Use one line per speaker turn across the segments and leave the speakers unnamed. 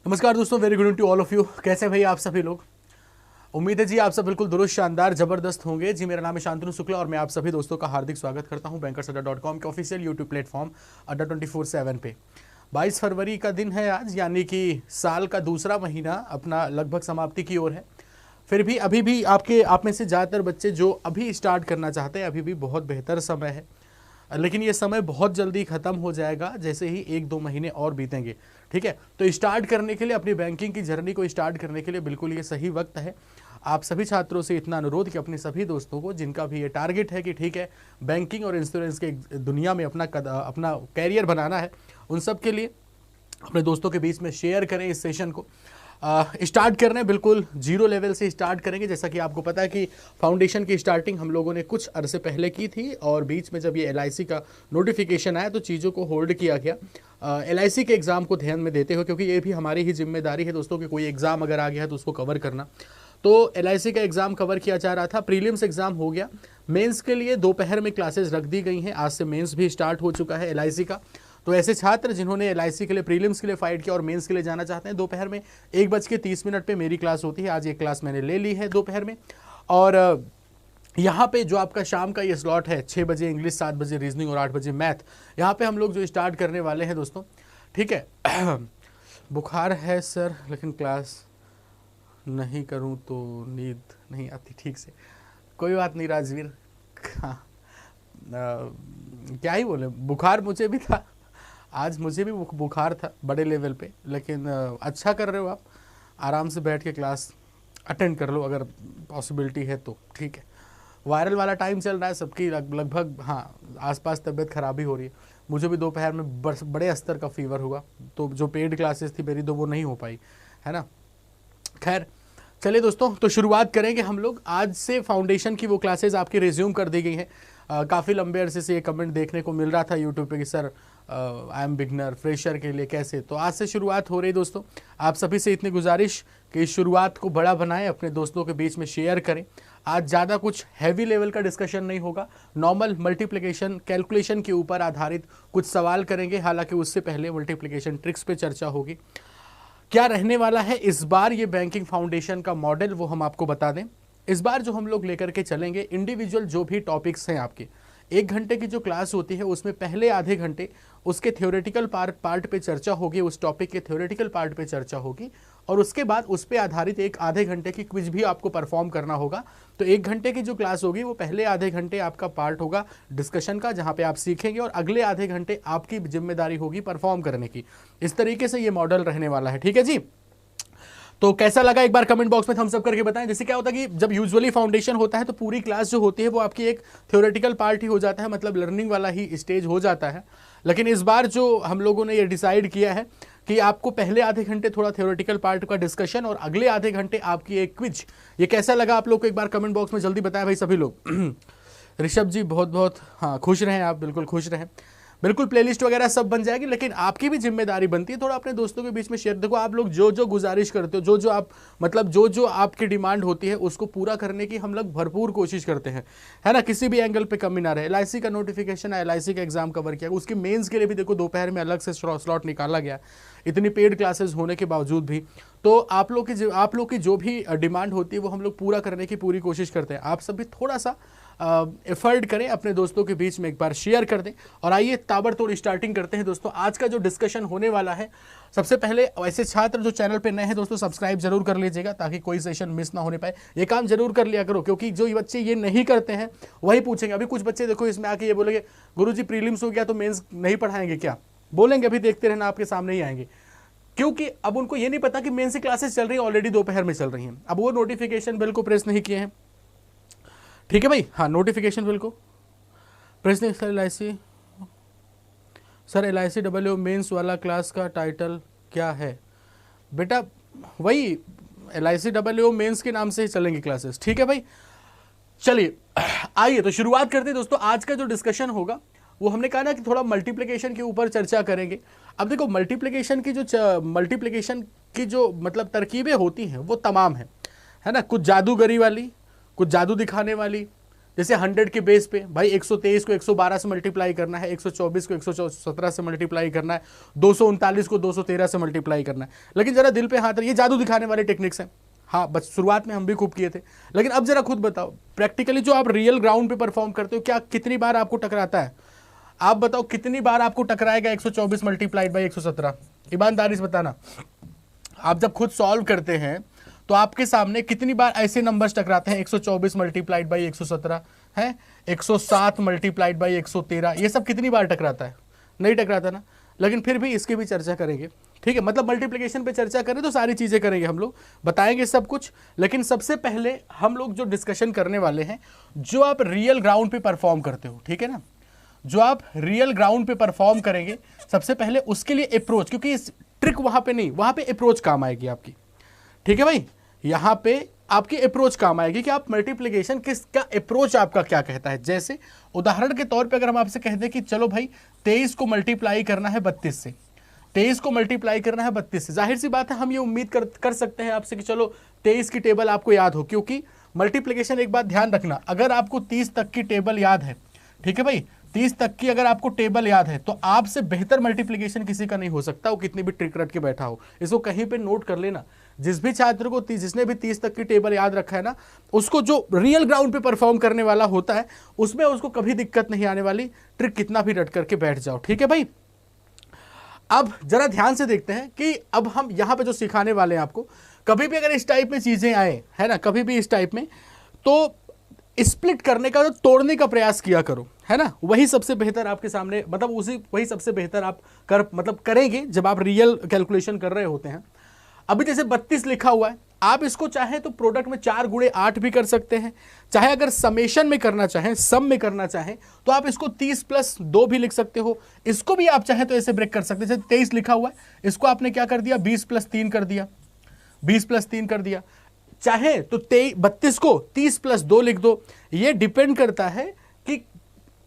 नमस्कार दोस्तों, very good to all of you. कैसे भाई आप सभी लोग? उम्मीद है जी आप सब बिल्कुल दुरुस्त, शानदार, जबरदस्त होंगे जी। मेरा नाम है शांतनु शुक्ला और मैं आप सभी दोस्तों का हार्दिक स्वागत करता हूं bankersAdda.com के ऑफिशियल यूट्यूब प्लेटफॉर्म अड्डा 24/7 पे। 22 फरवरी का दिन है आज, यानी कि साल का दूसरा महीना अपना लगभग समाप्ति की ओर है। फिर भी अभी भी आप में से ज़्यादातर बच्चे जो अभी स्टार्ट करना चाहते हैं, अभी भी बहुत बेहतर समय है, लेकिन ये समय बहुत जल्दी ख़त्म हो जाएगा जैसे ही 1-2 महीने और बीतेंगे। ठीक है, तो स्टार्ट करने के लिए, अपनी बैंकिंग की जर्नी को स्टार्ट करने के लिए बिल्कुल ये सही वक्त है। आप सभी छात्रों से इतना अनुरोध कि अपने सभी दोस्तों को, जिनका भी ये टारगेट है कि ठीक है बैंकिंग और इंश्योरेंस के दुनिया में अपना कैरियर बनाना है, उन सब के लिए अपने दोस्तों के बीच में शेयर करें इस सेशन को। स्टार्ट कर रहे हैं, बिल्कुल जीरो लेवल से स्टार्ट करेंगे। जैसा कि आपको पता है कि फाउंडेशन की स्टार्टिंग हम लोगों ने कुछ अरसे पहले की थी और बीच में जब ये LIC का नोटिफिकेशन आया तो चीज़ों को होल्ड किया गया। LIC के एग्ज़ाम को ध्यान में देते हुए, क्योंकि ये भी हमारी ही जिम्मेदारी है दोस्तों कि कोई एग्ज़ाम अगर आ गया है तो उसको कवर करना। तो LIC का एग्ज़ाम कवर किया जा रहा था। प्रीलिम्स एग्ज़ाम हो गया, मेंस के लिए दोपहर में क्लासेस रख दी गई हैं। आज से मेंस भी स्टार्ट हो चुका है LIC का। तो ऐसे छात्र जिन्होंने LIC के लिए प्रीलिम्स के लिए फाइट किया और मेंस के लिए जाना चाहते हैं, दोपहर में 1:30 पे मेरी क्लास होती है। आज ये क्लास मैंने ले ली है दोपहर में। और यहाँ पे जो आपका शाम का ये स्लॉट है, 6 बजे इंग्लिश, 7 बजे रीजनिंग और 8 बजे मैथ, यहाँ पे हम लोग जो स्टार्ट करने वाले हैं दोस्तों। ठीक है। बुखार है सर, लेकिन क्लास नहीं करूँ तो नींद नहीं आती ठीक से। कोई बात नहीं राजवीर, हाँ, क्या ही बोले, बुखार मुझे भी था, आज मुझे भी बुखार था बड़े लेवल पे, लेकिन अच्छा कर रहे हो आप। आराम से बैठ के क्लास अटेंड कर लो अगर पॉसिबिलिटी है तो। ठीक है, वायरल वाला टाइम चल रहा है, सबकी लगभग हाँ आसपास तबीयत खराबी हो रही है। मुझे भी दोपहर में बड़े स्तर का फीवर हुआ, तो जो पेड क्लासेस थी मेरी तो वो नहीं हो पाई, है ना। खैर चलिए दोस्तों, तो शुरुआत करेंगे हम लोग। आज से फाउंडेशन की वो क्लासेस आपकी रिज्यूम कर दी गई हैं। काफ़ी लंबे अरसे से ये कमेंट देखने को मिल रहा था यूट्यूब पे कि sir I am beginner, fresher के लिए कैसे। तो आज से शुरुआत हो रही दोस्तों। आप सभी से इतनी गुजारिश कि इस शुरुआत को बड़ा बनाएं, अपने दोस्तों के बीच में शेयर करें। आज ज़्यादा कुछ हैवी लेवल का डिस्कशन नहीं होगा, नॉर्मल मल्टीप्लिकेशन कैलकुलेशन के ऊपर आधारित कुछ सवाल करेंगे। हालांकि उससे पहले मल्टीप्लिकेशन ट्रिक्स पे चर्चा होगी। क्या रहने वाला है इस बार ये बैंकिंग फाउंडेशन का मॉडल, वो हम आपको बता दें। इस बार जो हम लोग लेकर के चलेंगे, इंडिविजुअल जो भी टॉपिक्स हैं आपके, 1 घंटे की जो क्लास होती है उसमें पहले आधे घंटे उसके थ्योरेटिकल पार्ट पे चर्चा होगी, उस टॉपिक के थ्योरेटिकल पार्ट पे चर्चा होगी, और उसके बाद उस पे आधारित एक आधे घंटे की क्विज भी आपको परफॉर्म करना होगा। तो 1 घंटे की जो क्लास होगी वो पहले आधे घंटे आपका पार्ट होगा डिस्कशन का, जहाँ पे आप सीखेंगे, और अगले आधे घंटे आपकी जिम्मेदारी होगी परफॉर्म करने की। इस तरीके से ये मॉडल रहने वाला है। ठीक है जी, तो कैसा लगा एक बार कमेंट बॉक्स में थम्स अप करके बताएं। जैसे क्या होता है कि जब यूजुअली फाउंडेशन होता है तो पूरी क्लास जो होती है वो आपकी एक थ्योरेटिकल पार्ट ही हो जाता है, मतलब लर्निंग वाला ही स्टेज हो जाता है। लेकिन इस बार जो हम लोगों ने ये डिसाइड किया है कि आपको पहले आधे घंटे थोड़ा थ्योरेटिकल पार्ट का डिस्कशन और अगले आधे घंटे आपकी एक क्विज। ये कैसा लगा आप लोग को एक बार कमेंट बॉक्स में जल्दी बताएं भाई सभी लोग। ऋषभ जी बहुत बहुत हाँ, खुश रहें आप, बिल्कुल खुश रहें। बिल्कुल प्लेलिस्ट वगैरह सब बन जाएगी, लेकिन आपकी भी जिम्मेदारी बनती है थोड़ा अपने दोस्तों के बीच में शेयर। देखो आप लोग जो जो गुजारिश करते हो, जो आप मतलब जो आपकी डिमांड होती है उसको पूरा करने की हम लोग भरपूर कोशिश करते हैं, है ना। किसी भी एंगल पे कमी ना रहे। LIC का नोटिफिकेशन है, LIC का एग्जाम कवर किया, उसकी मेंस के लिए भी देखो दोपहर में अलग से स्लॉट निकाला गया, इतनी पेड क्लासेस होने के बावजूद भी। तो आप लोग की जो भी डिमांड होती है वो हम लोग पूरा करने की पूरी कोशिश करते हैं। आप सभी थोड़ा सा एफर्ट करें, अपने दोस्तों के बीच में एक बार शेयर कर दें। और आइए ताबड़तोड़ स्टार्टिंग करते हैं दोस्तों। आज का जो डिस्कशन होने वाला है, सबसे पहले ऐसे छात्र जो चैनल पे नए हैं दोस्तों, सब्सक्राइब जरूर कर लीजिएगा ताकि कोई सेशन मिस ना होने पाए। ये काम जरूर कर लिया करो, क्योंकि जो बच्चे ये नहीं करते हैं वही पूछेंगे। अभी कुछ बच्चे देखो इसमें आके ये बोलेंगे गुरुजी प्रीलिम्स हो गया तो मेंस नहीं पढ़ाएंगे क्या, बोलेंगे। अभी देखते रहना, आपके सामने ही आएंगे, क्योंकि अब उनको ये नहीं पता कि मेंस की क्लासेस चल रही है, ऑलरेडी दोपहर में चल रही हैं। अब वो नोटिफिकेशन बिल को प्रेस नहीं किए हैं, ठीक है भाई। हाँ, नोटिफिकेशन बिल को प्रेस नहीं। सर LIC WO मेंस वाला क्लास का टाइटल क्या है बेटा? वही LIC WO मेंस के नाम से ही चलेंगी क्लासेस, ठीक है भाई। चलिए आइए तो शुरुआत करते हैं दोस्तों। आज का जो डिस्कशन होगा वो हमने कहा ना कि थोड़ा मल्टीप्लिकेशन के ऊपर चर्चा करेंगे। अब देखो मल्टीप्लिकेशन की जो मतलब तरकीबें होती हैं वो तमाम है ना। कुछ जादूगरी वाली, कुछ जादू दिखाने वाली, जैसे 100 के बेस पे भाई 123 को 112 से मल्टीप्लाई करना है, 124 को 117 से मल्टीप्लाई करना है, 239 को 213 से मल्टीप्लाई करना है। लेकिन जरा दिल पे हाथ, ये जादू दिखाने वाले टेक्निक्स हैं। हाँ, बस शुरुआत में हम भी खूब किए थे, लेकिन अब जरा खुद बताओ प्रैक्टिकली जो आप रियल ग्राउंड पे परफॉर्म करते हो, क्या कितनी बार आपको टकराता है? आप बताओ कितनी बार आपको टकराएगा 124 मल्टीप्लाइड बाई 117? ईमानदारी से बताना। आप जब खुद सॉल्व करते हैं तो आपके सामने कितनी बार ऐसे नंबर्स टकराते हैं? 124 मल्टीप्लाइड बाई 117 है, 107 मल्टीप्लाइड बाई 113, ये सब कितनी बार टकराता है? नहीं टकराता ना। लेकिन फिर भी इसकी भी चर्चा करेंगे, ठीक है। मतलब मल्टीप्लिकेशन पे चर्चा करें तो सारी चीजें करेंगे, हम लोग बताएंगे सब कुछ। लेकिन सबसे पहले हम लोग जो डिस्कशन करने वाले हैं, जो आप रियल ग्राउंड पे परफॉर्म करते हो, ठीक है ना, जो आप रियल ग्राउंड पे परफॉर्म करेंगे सबसे पहले उसके लिए अप्रोच, क्योंकि इस ट्रिक वहां पे नहीं, वहां पे अप्रोच काम आएगी आपकी, ठीक है भाई। यहां पे आपकी अप्रोच काम आएगी कि आप मल्टीप्लिकेशन किसका अप्रोच आपका क्या कहता है। जैसे उदाहरण के तौर पे अगर हम आपसे कह दें कि चलो भाई 23 को मल्टीप्लाई करना है 32 से, 23 को मल्टीप्लाई करना है 32 से, जाहिर सी बात है हम ये उम्मीद कर सकते हैं आपसे कि चलो 23 की टेबल आपको याद हो, क्योंकि मल्टीप्लिकेशन, एक बात ध्यान रखना, अगर आपको 30 तक की टेबल याद है, ठीक है भाई, 30 तक की अगर आपको टेबल याद है तो आपसे बेहतर मल्टीप्लिकेशन किसी का नहीं हो सकता, वो कितनी भी ट्रिक रट के बैठा हो। इसको कहीं पे नोट कर लेना। जिस भी छात्र को जिसने भी 30 तक की टेबल याद रखा है ना, उसको जो रियल ग्राउंड पे परफॉर्म करने वाला होता है उसमें उसको कभी दिक्कत नहीं आने वाली, ट्रिक कितना भी रट करके बैठ जाओ, ठीक है भाई। अब जरा ध्यान से देखते हैं कि अब हम यहां पे जो सिखाने वाले हैं आपको, कभी भी अगर इस टाइप में चीजें आए, है ना, कभी भी इस टाइप में, तो स्प्लिट करने का, तोड़ने का प्रयास किया करो, है ना। वही सबसे बेहतर आपके सामने, मतलब वही सबसे बेहतर आप करेंगे जब आप रियल कैलकुलेशन कर रहे होते हैं। अभी जैसे 32 लिखा हुआ है, आप इसको चाहे तो प्रोडक्ट में 4 गुणे 8 भी कर सकते हैं, चाहे अगर समेशन में करना चाहें, सम में करना चाहें तो आप इसको 30 + 2 भी लिख सकते हो। इसको भी आप चाहे तो ऐसे ब्रेक कर सकते हैं। जैसे 23 लिखा हुआ है, इसको आपने क्या कर दिया, 20 + 3 कर दिया, 20 + 3 कर दिया। चाहे तो 32 को 30 + 2 लिख दो। ये डिपेंड करता है कि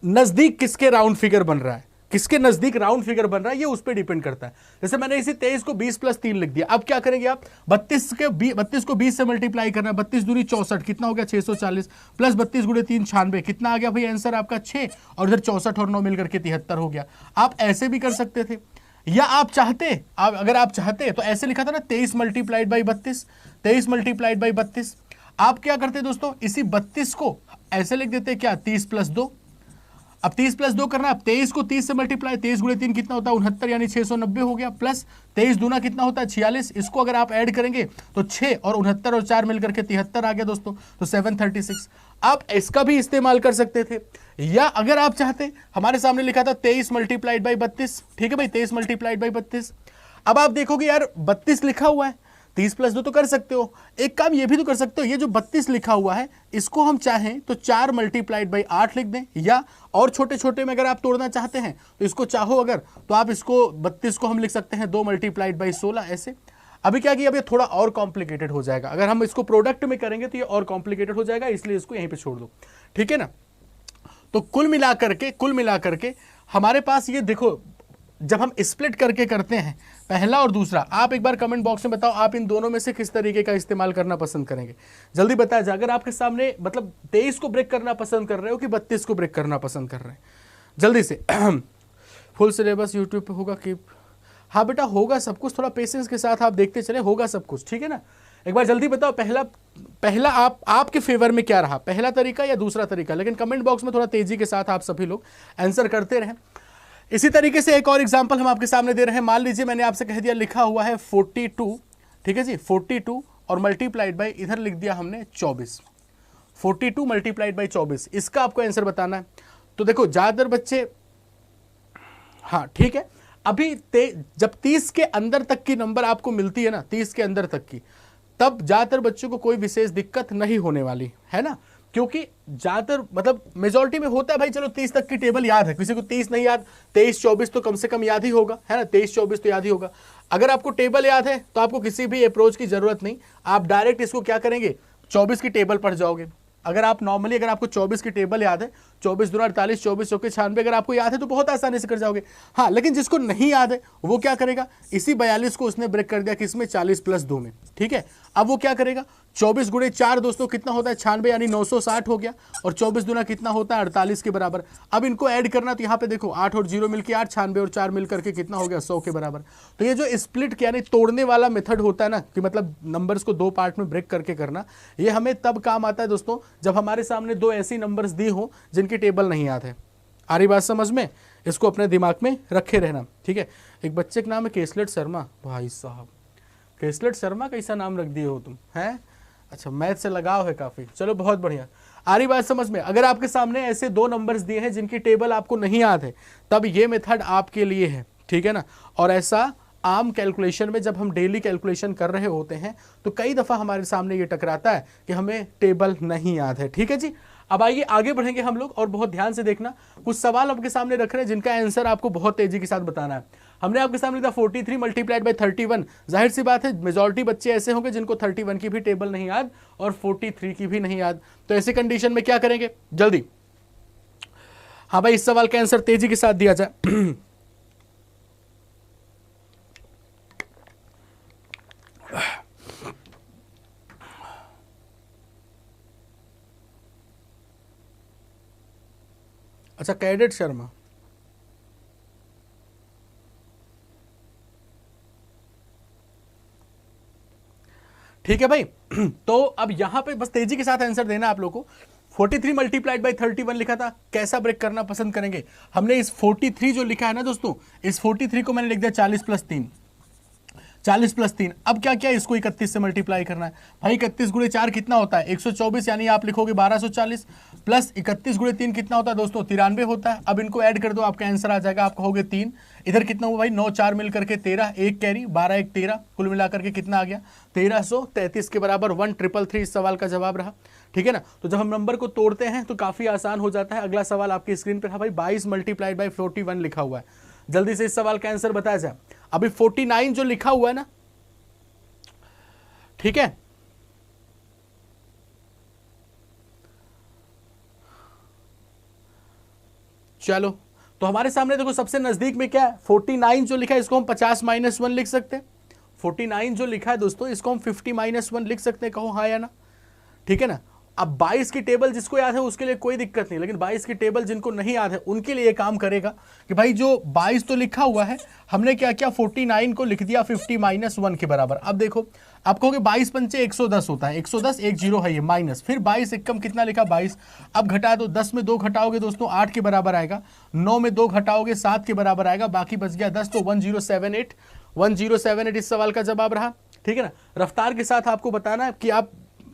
नजदीक किसके राउंड फिगर बन रहा है, किसके नजदीक राउंड फिगर बन रहा है, ये उस पर डिपेंड करता है। जैसे मैंने इसी 23 को 20 + 3 लिख दिया। अब क्या करेंगे आप, 32 को 20 से मल्टीप्लाई करना है, 32 दूनी 64, कितना हो गया 640, प्लस 32 × 3 96, कितना आ गया भाई आंसर आपका 6, और इधर 64 और 9 मिलकर के 73 हो गया। आप ऐसे भी कर सकते थे, या आप चाहते, अगर आप चाहते तो ऐसे लिखा था ना 23 × 32, 23 × 32। आप क्या करते दोस्तों, इसी 32 को ऐसे लिख देते क्या, 30 + 2। अब 30 + 2 करना है, अब 23 को 30 से मल्टीप्लाई, 23 × 3 कितना होता है 69, यानी 690 हो गया, प्लस 23 दूना कितना होता है 46। इसको अगर आप ऐड करेंगे तो 6 और 69 और 4 मिलकर के 73 आ गया दोस्तों, तो 736। आप इसका भी इस्तेमाल कर सकते थे, या अगर आप चाहते, हमारे सामने लिखा था 23 × 32, ठीक है भाई, 23 × 32। अब आप देखोगे यार 32 लिखा हुआ है, 30 + 2 तो कर सकते हो। एक काम ये भी तो कर सकते हो, ये जो 32 लिखा हुआ है इसको हम चाहें तो 4 × 8 लिख दें, या और छोटे छोटे में अगर आप तोड़ना चाहते हैं तो इसको चाहो अगर, तो आप इसको 32 को हम लिख सकते हैं 2 × 16 ऐसे। अभी क्या किया, अब ये थोड़ा और कॉम्प्लिकेटेड हो जाएगा, अगर हम इसको प्रोडक्ट में करेंगे तो ये और कॉम्प्लिकेटेड हो जाएगा, इसलिए इसको यहीं पे छोड़ दो, ठीक है ना। तो कुल मिलाकर के हमारे पास ये देखो, जब हम स्प्लिट करके करते हैं पहला और दूसरा, आप एक बार कमेंट बॉक्स में बताओ आप इन दोनों में से किस तरीके का इस्तेमाल करना पसंद करेंगे, जल्दी बताया जाए। अगर आपके सामने मतलब 23 को ब्रेक करना पसंद कर रहे हो कि 32 को ब्रेक करना पसंद कर रहे हैं, जल्दी से। फुल सिलेबस यूट्यूब पे होगा कि, हाँ बेटा होगा सब कुछ, थोड़ा पेशेंस के साथ आप देखते चले, होगा सब कुछ, ठीक है ना। एक बार जल्दी बताओ पहला आपके फेवर में क्या रहा, पहला तरीका या दूसरा तरीका, लेकिन कमेंट बॉक्स में थोड़ा तेजी के साथ आप सभी लोग आंसर करते रहें। इसी तरीके से एक और एग्जांपल हम आपके सामने दे रहे हैं। मान लीजिए मैंने आपसे कह दिया, लिखा हुआ है 42, ठीक है जी, 42 और मल्टीप्लाइड बाई, इधर लिख दिया हमने 24, 42 × 24, इसका आपको आंसर बताना है। तो देखो ज्यादातर बच्चे, हाँ ठीक है, अभी जब 30 के अंदर तक की नंबर आपको मिलती है ना, 30 के अंदर तक की, तब ज्यादातर बच्चों को कोई विशेष दिक्कत नहीं होने वाली है ना, क्योंकि ज्यादातर मतलब मेजॉरिटी में होता है भाई, चलो 30 तक की टेबल याद है, किसी को 30 नहीं याद, 23 24 तो कम से कम याद ही होगा, है ना, 23 24 तो याद ही होगा। अगर आपको टेबल याद है तो आपको किसी भी अप्रोच की जरूरत नहीं, आप डायरेक्ट इसको क्या करेंगे, 24 की टेबल पढ़ जाओगे। अगर आप नॉर्मली, अगर आपको 24 की टेबल याद है, 24 दूना 48, 24 चौके 96, अगर आपको याद है तो बहुत आसानी से कर जाओगे। हाँ, लेकिन जिसको नहीं याद है वो क्या करेगा, इसी 42 को उसने ब्रेक कर दिया किसमें, 40 + 2 में, ठीक है। अब वो क्या करेगा, 24 गुणे 4 दोस्तों कितना होता है 96 यानी 960 हो गया, और 24 दूना कितना होता है 48 के बराबर। अब इनको ऐड करना, तो यहाँ पे देखो 8 और 0 मिलकर 8, 96 और 4 मिल करके कितना हो गया 100 के बराबर। तो ये जो स्प्लिट यानी तोड़ने वाला मेथड होता है ना, कि मतलब नंबर्स को दो पार्ट में ब्रेक करके करना, ये हमें तब काम आता है दोस्तों जब हमारे सामने दो ऐसी नंबर्स दी हो जिनकी टेबल नहीं याद है। आ रही बात समझ में? इसको अपने दिमाग में रखे रहना, ठीक है। एक बच्चे का नाम है केसलेट शर्मा, भाई साहब केसलेट शर्मा कैसा नाम रख दिए हो तुम, हैं? अच्छा, मैथ से लगाव है काफी, चलो बहुत बढ़िया। आ रही बात समझ में? अगर आपके सामने ऐसे दो नंबर्स दिए हैं जिनकी टेबल आपको नहीं याद है, तब ये मेथड आपके लिए है, ठीक है ना। और ऐसा आम कैलकुलेशन में जब हम डेली कैलकुलेशन कर रहे होते हैं तो कई दफा हमारे सामने ये टकराता है कि हमें टेबल नहीं याद है, ठीक है जी। अब आइए आगे बढ़ेंगे हम लोग, और बहुत ध्यान से देखना, कुछ सवाल आपके सामने रख रहे हैं जिनका आंसर आपको बहुत तेजी के साथ बताना है। हमने आपके सामने था 43 मल्टीप्लाइड बाय 31। जाहिर सी बात है मेजॉरिटी बच्चे ऐसे होंगे जिनको 31 की भी टेबल नहीं याद और 43 की भी नहीं याद। तो ऐसे कंडीशन में क्या करेंगे, जल्दी। हाँ भाई, इस सवाल का आंसर तेजी के साथ दिया जाए। अच्छा, कैडेट शर्मा, ठीक है भाई। तो अब यहां पे बस तेजी के साथ आंसर देना आप लोगों को। 43 मल्टीप्लाइड बाई 31 लिखा था, कैसा ब्रेक करना पसंद करेंगे? हमने इस 43 जो लिखा है ना दोस्तों, इस 43 को मैंने लिख दिया 40 प्लस 3, 40 प्लस 3। अब क्या क्या इसको 31 से मल्टीप्लाई करना है भाई। 31 गुणे 4 कितना होता है 124, यानी आप लिखोगे 1240, प्लस 31 गुणे 3 कितना होता है दोस्तों 93 होता है। अब इनको ऐड कर दो, आपका आंसर आ जाएगा, आप कहोगे 3। इधर कितना हुआ भाई 9 4 मिल करके 13, एक कैरी 12 1 13, कुल मिलाकर के कितना आ गया 1333 के बराबर। 1333 इस सवाल का जवाब रहा, ठीक है ना। तो जब हम नंबर को तोड़ते हैं तो काफी आसान हो जाता है। अगला सवाल आपकी स्क्रीन पर है भाई, 22 मल्टीप्लाइड बाई 41 लिखा हुआ है। जल्दी से इस सवाल का आंसर बताया जाए। अभी 49 जो लिखा हुआ है ना, ठीक है, चलो तो हमारे सामने देखो सबसे नजदीक में क्या है 49 जो लिखा है इसको हम 50 माइनस 1 लिख सकते हैं। 49 जो लिखा है दोस्तों इसको हम 50 माइनस 1 लिख सकते हैं, कहो हाँ या ना, ठीक है ना। अब 22 की टेबल जिसको याद है उसके लिए कोई दिक्कत नहीं, लेकिन 22 की टेबल जिनको नहीं याद है उनके लिए काम करेगा कि भाई जो 22 तो लिखा हुआ है, हमने क्या किया 49 को लिख दिया 50 माइनस 1 के बराबर। अब देखो आप कहोगे 22 पंचे 110 होता है, 110 एक जीरो है ये, माइनस फिर 22 एकम कितना लिखा 22। अब घटा दो, 10 में 2 घटाओगे दोस्तों 8 के बराबर आएगा, 9 में 2 घटाओगे 7 के बराबर आएगा, बाकी बच गया 10, तो 1078 1078 इस सवाल का जवाब रहा, ठीक है ना। रफ्तार के साथ आपको बताना है कि आप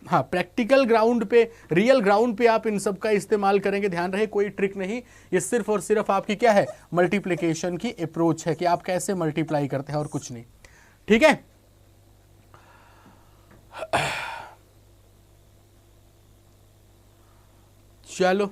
हाँ प्रैक्टिकल ग्राउंड पे, रियल ग्राउंड पे आप इन सब का इस्तेमाल करेंगे, ध्यान रहे कोई ट्रिक नहीं, ये सिर्फ और सिर्फ आपकी क्या है मल्टीप्लिकेशन की अप्रोच है कि आप कैसे मल्टीप्लाई करते हैं और कुछ नहीं, ठीक है। चलो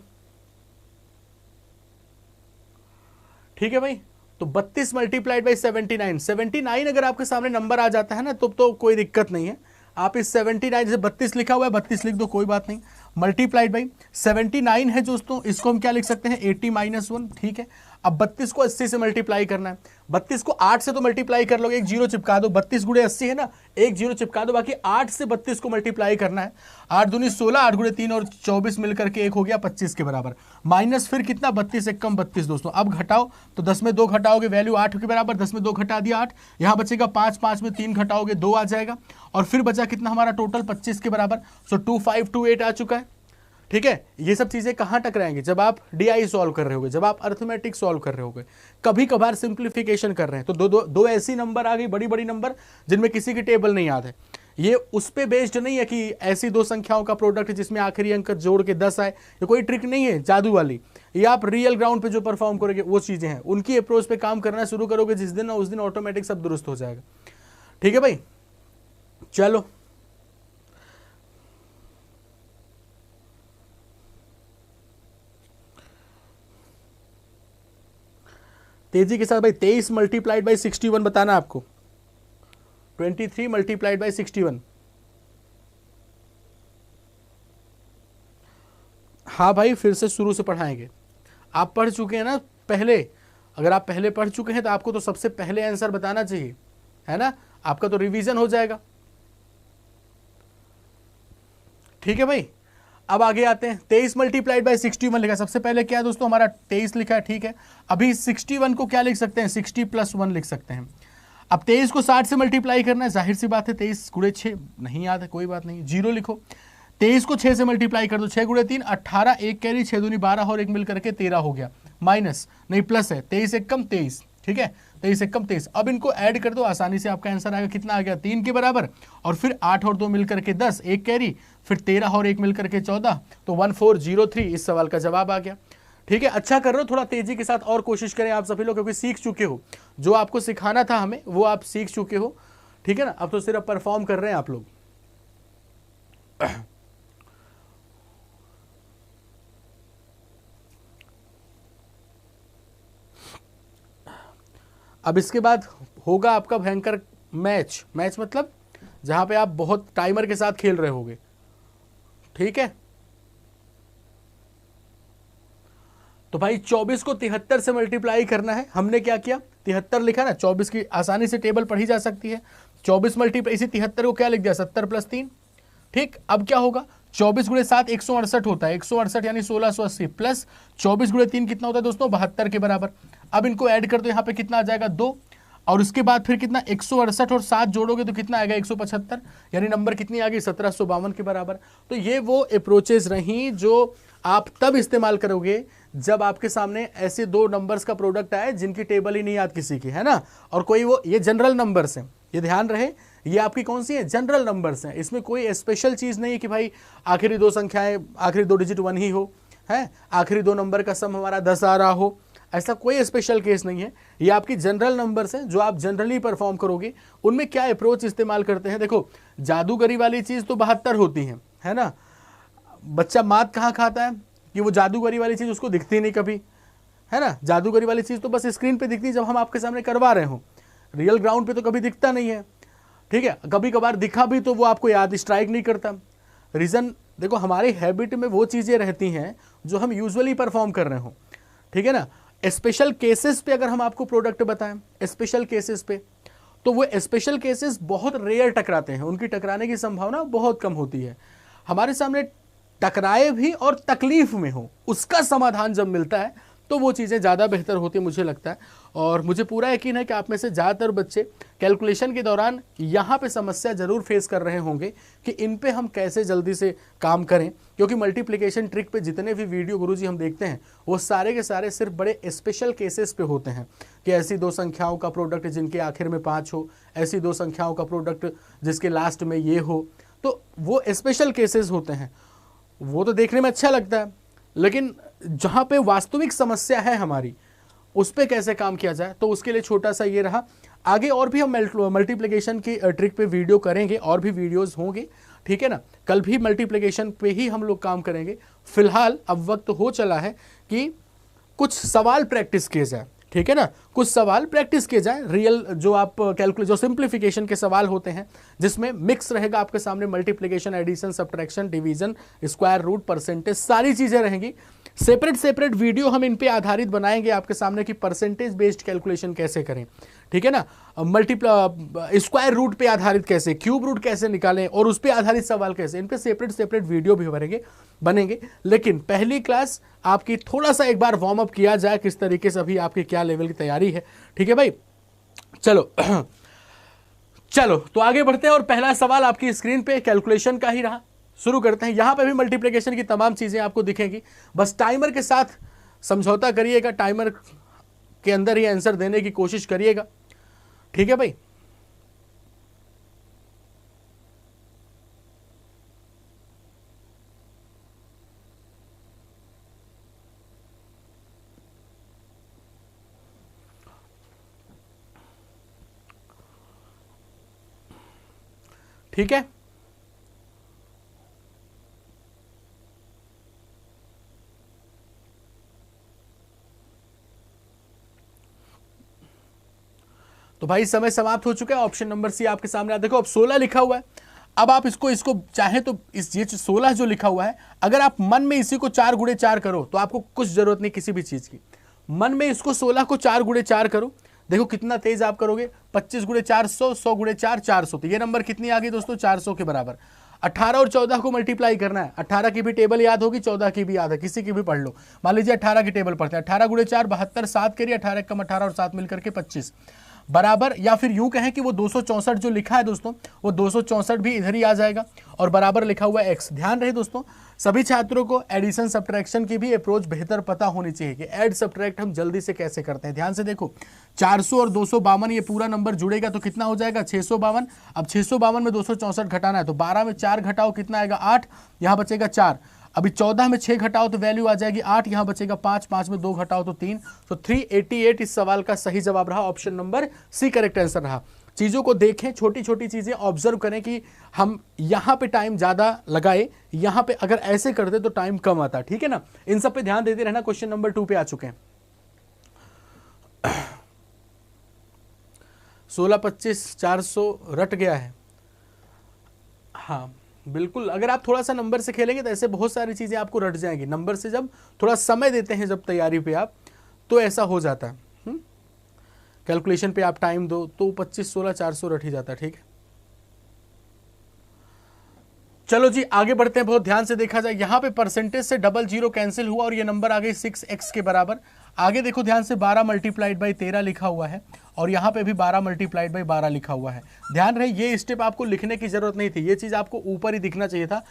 ठीक है भाई, तो 32 मल्टीप्लाइड बाई 79, 79 अगर आपके सामने नंबर आ जाता है ना तो कोई दिक्कत नहीं है, आप इस 79 से 32 लिखा हुआ है 32 लिख दो कोई बात नहीं, मल्टीप्लाइड बाई 79 है दोस्तों, इसको हम क्या लिख सकते हैं 80 माइनस 1, ठीक है। अब 32 को 80 से मल्टीप्लाई करना है, 32 को 8 से तो मल्टीप्लाई कर लोगे, एक जीरो चिपका दो, 32 गुणे 80 है ना, एक जीरो चिपका दो, बाकी 8 से 32 को मल्टीप्लाई करना है, 8 दूनी 16, 8 गुणे 3 और 24 मिलकर के एक हो गया 25 के बराबर, माइनस फिर कितना 32 एक कम 32 दोस्तों। अब घटाओ तो 10 में 2 घटाओगे वैल्यू 8 के बराबर, 10 में 2 घटा दिया 8, यहाँ बचेगा 5, 5 में 3 घटाओगे 2 आ जाएगा, और फिर बचा कितना हमारा टोटल 25 के बराबर। सो 2528 आ चुका है, ठीक है। ये सब चीजें कहां टकराएंगे जब आप डीआई सॉल्व कर रहे होगे, जब आप अर्थमेटिक सॉल्व कर रहे होगे, कभी कभार सिंप्लीफिकेशन कर रहे हैं तो दो ऐसी नंबर आ गई बड़ी बड़ी नंबर जिनमें किसी की टेबल नहीं याद है। ये उस पे बेस्ड नहीं है कि ऐसी दो संख्याओं का प्रोडक्ट है जिसमें आखिरी अंक जोड़ के 10 आए, ये कोई ट्रिक नहीं है जादू वाली, ये आप रियल ग्राउंड पे जो परफॉर्म करोगे वो चीजें हैं, उनकी अप्रोच पे काम करना शुरू करोगे जिस दिन ना उस दिन ऑटोमेटिक सब दुरुस्त हो जाएगा, ठीक है भाई। चलो तेजी के साथ भाई 23 मल्टीप्लाइड बाई 61 बताना आपको, 23 मल्टीप्लाइड बाई 61। हाँ भाई फिर से शुरू से पढ़ाएंगे, आप पढ़ चुके हैं ना पहले, अगर आप पहले पढ़ चुके हैं तो आपको तो सबसे पहले आंसर बताना चाहिए, है ना, आपका तो रिवीजन हो जाएगा। ठीक है भाई। अब आगे आते हैं, 23 मल्टीप्लाइड बाई 61 लिखा है। सबसे पहले क्या है दोस्तों, हमारा 23 लिखा है, ठीक है। अभी 61 को क्या लिख सकते हैं, 60 + 1 लिख सकते हैं। अब 23 को 60 से मल्टीप्लाई करना है, जाहिर सी बात है 23 गुणे 6 नहीं याद है, कोई बात नहीं, 0 लिखो। 23 को 6 से मल्टीप्लाई कर दो, 6 गुणे 3 18, 1 कैरी, 6 दूनी 12 और 1 मिल करके 13 हो गया, माइनस नहीं प्लस है, 23 एक कम 23, ठीक है, 23 एक कम 23। अब इनको ऐड कर दो, आसानी से आपका आंसर आएगा, कितना आ गया 3 के बराबर, और फिर 8 और 2 मिल करके 10, 1 कैरी, फिर 13 और 1 मिल करके 14, तो 1403 इस सवाल का जवाब आ गया। ठीक है, अच्छा कर रहे हो, थोड़ा तेजी के साथ और कोशिश करें आप सभी लोग, क्योंकि सीख चुके हो, जो आपको सिखाना था हमें वो आप सीख चुके हो, ठीक है ना। अब तो सिर्फ परफॉर्म कर रहे हैं आप लोग। अब इसके बाद होगा आपका भयंकर मैच, मैच मतलब जहां पे आप बहुत टाइमर के साथ खेल रहे होगे, ठीक है। तो भाई 24 को 73 से मल्टीप्लाई करना है। हमने क्या किया, 73 लिखा ना, 24 की आसानी से टेबल पढ़ी जा सकती है। 24 मल्टीप्लाई, इसी 73 को क्या लिख दिया, 70 + 3, ठीक। अब क्या होगा, 24 गुणे 7 168 होता है, 168 यानी 1680, प्लस 24 गुणे 3 कितना होता है दोस्तों, 72 के बराबर। अब इनको ऐड कर दो, यहाँ पे कितना आ जाएगा 2, और उसके बाद फिर कितना 168 और 7 जोड़ोगे तो कितना आएगा 175, यानी नंबर कितनी आ गई 1752 के बराबर। तो ये वो अप्रोचेज रही जो आप तब इस्तेमाल करोगे जब आपके सामने ऐसे दो नंबर्स का प्रोडक्ट आए जिनकी टेबल ही नहीं याद किसी की, है ना, और कोई वो, ये जनरल नंबर्स हैं, ये ध्यान रहे, ये आपकी कौन सी है, जनरल नंबर्स हैं। इसमें कोई स्पेशल चीज नहीं है कि भाई आखिरी दो संख्याएं, आखिरी 2 डिजिट 1 ही हो, है, आखिरी 2 नंबर का सम हमारा 10 आ रहा हो, ऐसा कोई स्पेशल केस नहीं है। ये आपकी जनरल नंबर्स हैं जो आप जनरली परफॉर्म करोगे। उनमें क्या अप्रोच इस्तेमाल करते हैं, देखो जादूगरी वाली चीज तो 72 होती है ना। बच्चा मात कहाँ खाता है कि वो जादूगरी वाली चीज उसको दिखती नहीं कभी, है ना। जादूगरी वाली चीज तो बस स्क्रीन पे दिखती है जब हम आपके सामने करवा रहे हो, रियल ग्राउंड पे तो कभी दिखता नहीं है, ठीक है। कभी कभार दिखा भी तो वो आपको याद स्ट्राइक नहीं करता। रीजन देखो, हमारी हैबिट में वो चीजें रहती हैं जो हम यूजुअली परफॉर्म कर रहे हो, ठीक है ना। स्पेशल केसेस पे अगर हम आपको प्रोडक्ट बताएं, स्पेशल केसेस पे, तो वो स्पेशल केसेस बहुत रेयर टकराते हैं, उनकी टकराने की संभावना बहुत कम होती है। हमारे सामने टकराए भी और तकलीफ में हो, उसका समाधान जब मिलता है तो वो चीज़ें ज़्यादा बेहतर होती है मुझे लगता है। और मुझे पूरा यकीन है कि आप में से ज़्यादातर बच्चे कैलकुलेशन के दौरान यहाँ पे समस्या ज़रूर फेस कर रहे होंगे कि इन पे हम कैसे जल्दी से काम करें, क्योंकि मल्टीप्लिकेशन ट्रिक पे जितने भी वीडियो गुरुजी हम देखते हैं वो सारे के सारे सिर्फ बड़े स्पेशल केसेस पे होते हैं कि ऐसी 2 संख्याओं का प्रोडक्ट जिनके आखिर में 5 हो, ऐसी 2 संख्याओं का प्रोडक्ट जिसके लास्ट में ये हो, तो वो स्पेशल केसेस होते हैं। वो तो देखने में अच्छा लगता है, लेकिन जहाँ पे वास्तविक समस्या है हमारी, उस पे कैसे काम किया जाए, तो उसके लिए छोटा सा ये रहा। आगे और भी हम मल्टीप्लिकेशन की ट्रिक पे वीडियो करेंगे, और भी वीडियोस होंगे, ठीक है ना। कल भी मल्टीप्लिकेशन पे ही हम लोग काम करेंगे। फिलहाल अब वक्त हो चला है कि कुछ सवाल प्रैक्टिस किए जाए, ठीक है ना, कुछ सवाल प्रैक्टिस किए जाए। रियल जो आप कैलकुलेट, जो सिंप्लीफिकेशन के सवाल होते हैं जिसमें मिक्स रहेगा आपके सामने, multiplication, addition, subtraction, division, square root, percentage, सारी चीजें रहेंगी। सेपरेट वीडियो हम इन पे आधारित बनाएंगे आपके सामने कि परसेंटेज बेस्ड कैलकुलेशन कैसे करें, ठीक है ना, स्क्वायर रूट पे आधारित कैसे, क्यूब रूट कैसे निकालें, और उस पे आधारित सवाल कैसे, इन पे सेपरेट वीडियो भी बनेंगे। लेकिन पहली क्लास आपकी थोड़ा सा एक बार वार्म अप किया जाए, किस तरीके से अभी आपकी क्या लेवल की तैयारी है, ठीक है भाई। चलो चलो तो आगे बढ़ते हैं, और पहला सवाल आपकी स्क्रीन पे कैलकुलेशन का ही रहा, शुरू करते हैं। यहां पे भी मल्टीप्लिकेशन की तमाम चीजें आपको दिखेंगी, बस टाइमर के साथ समझौता करिएगा, टाइमर के अंदर ही आंसर देने की कोशिश करिएगा, ठीक है भाई। ठीक है, तो भाई समय समाप्त हो चुका है। ऑप्शन नंबर सी आपके सामने, देखो अब 16 लिखा हुआ है। अब आप इसको चाहे तो इस ये 16 जो लिखा हुआ है, अगर आप मन में इसी को 4 गुणे 4 करो तो आपको कुछ जरूरत नहीं किसी भी चीज की। मन में इसको 16 को 4 गुणे 4 करो, देखो कितना तेज आप करोगे। 25 गुणे 4 100, 100 गुणे 4 400, तो ये नंबर कितनी आ गई दोस्तों, 400 के बराबर। 18 और 14 को मल्टीप्लाई करना है। 18 की भी टेबल याद होगी, 14 की भी याद है, किसी की भी पढ़ लो। मान लीजिए 18 की टेबल पढ़ते हैं, 18 गुणे 4 72, 7 करिए 18 कम 18 और 7 मिलकर के 25 बराबर, या फिर यूं कहें कि वो 264 जो लिखा है दोस्तों, वो 264 भी इधर ही आ जाएगा और बराबर लिखा हुआ है x। ध्यान रहे दोस्तों, सभी छात्रों को एडिशन सब्ट्रैक्शन की भी अप्रोच बेहतर पता होनी चाहिए कि ऐड सब्ट्रैक्ट हम जल्दी से कैसे करते हैं। ध्यान से देखो, 400 और 252 ये पूरा नंबर जुड़ेगा तो कितना हो जाएगा 652। अब 652 में 264 घटाना है तो 12 में 4 घटाओ कितना आएगा 8, यहाँ बचेगा 4। अभी 14 में 6 घटाओ तो वैल्यू आ जाएगी 8, यहाँ बचेगा 5, 5 में 2 घटाओ तो 3, तो 388 इस सवाल का सही जवाब रहा। Option number C correct answer रहा। चीज़ों को देखें, छोटी छोटी चीज़ें ऑब्जर्व करें कि हम यहाँ पे टाइम ज़्यादा लगाए, यहाँ पे अगर ऐसे करते तो टाइम कम आता। ठीक है ना, इन सब पे ध्यान देते रहना। क्वेश्चन नंबर 2 पे आ चुके हैं। 16 25 400 रट गया है। हाँ बिल्कुल, अगर आप थोड़ा सा नंबर से खेलेंगे तो ऐसे बहुत सारी चीज़ें आपको रट जाएंगी। नंबर से जब थोड़ा समय देते हैं जब तैयारी पे आप, तो ऐसा हो जाता है। कैलकुलेशन पे आप टाइम दो तो 25 16 400 रट ही जाता है। ठीक है, चलो जी आगे बढ़ते हैं। बहुत ध्यान से देखा जाए, यहाँ पे परसेंटेज से डबल जीरो कैंसिल हुआ और ये नंबर आ गई 6x के बराबर। आगे देखो ध्यान से, 12 मल्टीप्लाइड बाई 13 लिखा हुआ है और यहाँ पे भी 12 मल्टीप्लाइड बाई 12 लिखा हुआ है। ध्यान रहे, ये स्टेप आपको लिखने की जरूरत नहीं थी, ये चीज़ आपको ऊपर ही दिखना चाहिए था।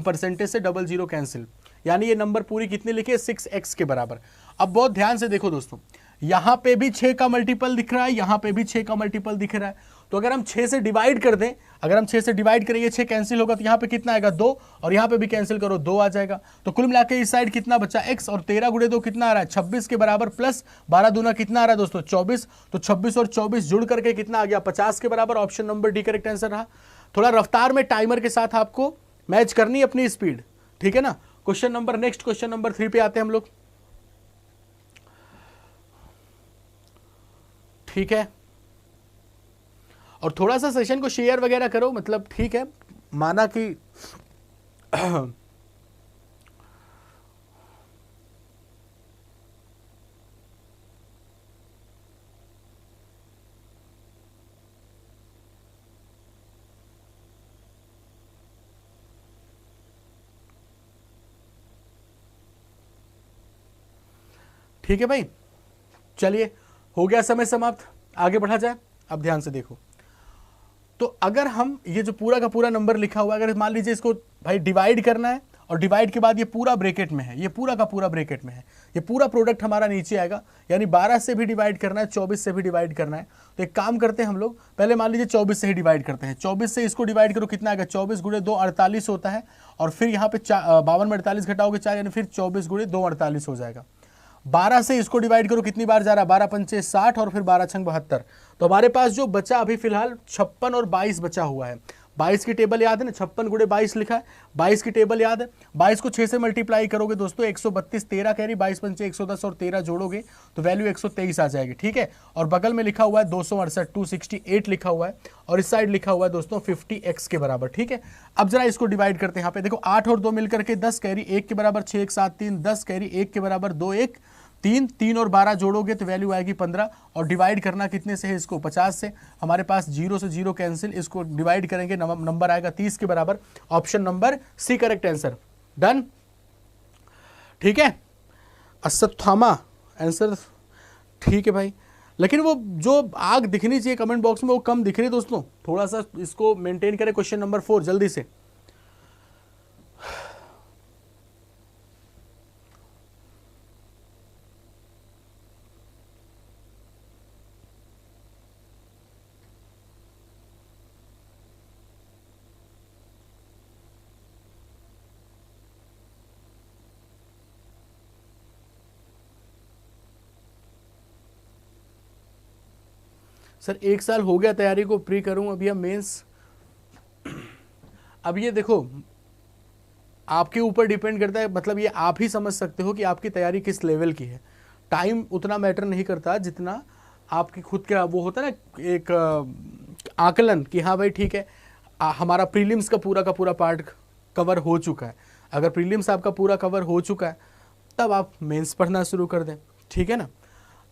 परसेंटेज से डबल जीरो कैंसिल, यानी ये नंबर पूरी कितनी लिखी है 6x के बराबर। अब बहुत ध्यान से देखो दोस्तों, यहाँ पे भी 6 का मल्टीपल दिख रहा है, यहाँ पे भी 6 का मल्टीपल दिख रहा है। तो अगर हम 6 से डिवाइड कर दें, अगर हम 6 से डिवाइड करेंगे 6 कैंसिल होगा तो यहाँ पे कितना आएगा 2, और यहाँ पे भी कैंसिल करो 2 आ जाएगा। तो कुल मिला के इस साइड कितना बचा x, और 13 गुणे 2 कितना आ रहा है 26 के बराबर, प्लस 12 दूना कितना आ रहा है दोस्तों 24। तो 26 और 24 जुड़ करके कितना आ गया 50 के बराबर। Option number D correct answer रहा। थोड़ा रफ्तार में टाइमर के साथ आपको मैच करनी है अपनी स्पीड। ठीक है ना। Question number next, question number 3 पे आते हैं हम लोग। ठीक है, और थोड़ा सा सेशन को शेयर वगैरह करो, मतलब ठीक है, माना कि ठीक है भाई, चलिए हो गया समय समाप्त, आगे बढ़ा जाए। अब ध्यान से देखो, तो अगर हम ये जो पूरा का पूरा नंबर लिखा हुआ है, अगर मान लीजिए इसको भाई डिवाइड करना है और डिवाइड के बाद ये पूरा ब्रैकेट में है, ये पूरा का पूरा ब्रैकेट में है, ये पूरा प्रोडक्ट हमारा नीचे आएगा, यानी 12 से भी डिवाइड करना है, 24 से भी डिवाइड करना है। तो एक काम करते हैं हम लोग, पहले मान लीजिए 24 से ही डिवाइड करते हैं। 24 से इसको डिवाइड करो कितना आएगा 24 गुणे 2 48 होता है, और फिर यहाँ पे 52 में 48 घटाओगे 4, यानी फिर 24 गुणे 2 48 हो जाएगा। 12 से इसको डिवाइड करो कितनी बार जा रहा है 12 पंचे 60 और फिर 12 छंग 72। तो हमारे पास जो बचा अभी फिलहाल 56 और 22 बचा हुआ है। 22 की टेबल याद है ना, 56 गुणे 22 लिखा है, 22 की टेबल याद है। 22 को 6 से मल्टीप्लाई करोगे दोस्तों 132, 13 कैरी 22 पंचे 110 और 13 जोड़ोगे तो वैल्यू 123 आ जाएगी। ठीक है, और बगल में लिखा हुआ है 268 268 लिखा हुआ है, और इस साइड लिखा हुआ है दोस्तों 50x के बराबर। ठीक है, अब जरा इसको डिवाइड करते हैं। यहाँ पे देखो 8 और 2 मिलकर के 10 कैरी 1 के बराबर, 6 1 7 3 10 कैरी 1 के बराबर 2 1 3 3 और 12 जोड़ोगे तो वैल्यू आएगी 15, और डिवाइड करना कितने से है इसको 50 से। हमारे पास 0 से 0 कैंसिल, इसको डिवाइड करेंगे नंबर आएगा 30 के बराबर। Option number C correct answer. Done, ठीक है, अश्वत्थामा आंसर। ठीक है भाई, लेकिन वो जो आग दिखनी चाहिए कमेंट बॉक्स में वो कम दिख रही दोस्तों, थोड़ा सा इसको मेंटेन करें। क्वेश्चन नंबर 4 जल्दी से। सर 1 साल हो गया तैयारी को, प्री करूं अभी अब मेंस। अब ये देखो आपके ऊपर डिपेंड करता है, मतलब ये आप ही समझ सकते हो कि आपकी तैयारी किस लेवल की है। टाइम उतना मैटर नहीं करता जितना आपकी खुद का वो होता है ना, एक आकलन कि हाँ भाई ठीक है हमारा प्रीलिम्स का पूरा पार्ट कवर हो चुका है। अगर प्रीलिम्स आपका पूरा कवर हो चुका है तब आप मेंस पढ़ना शुरू कर दें। ठीक है ना,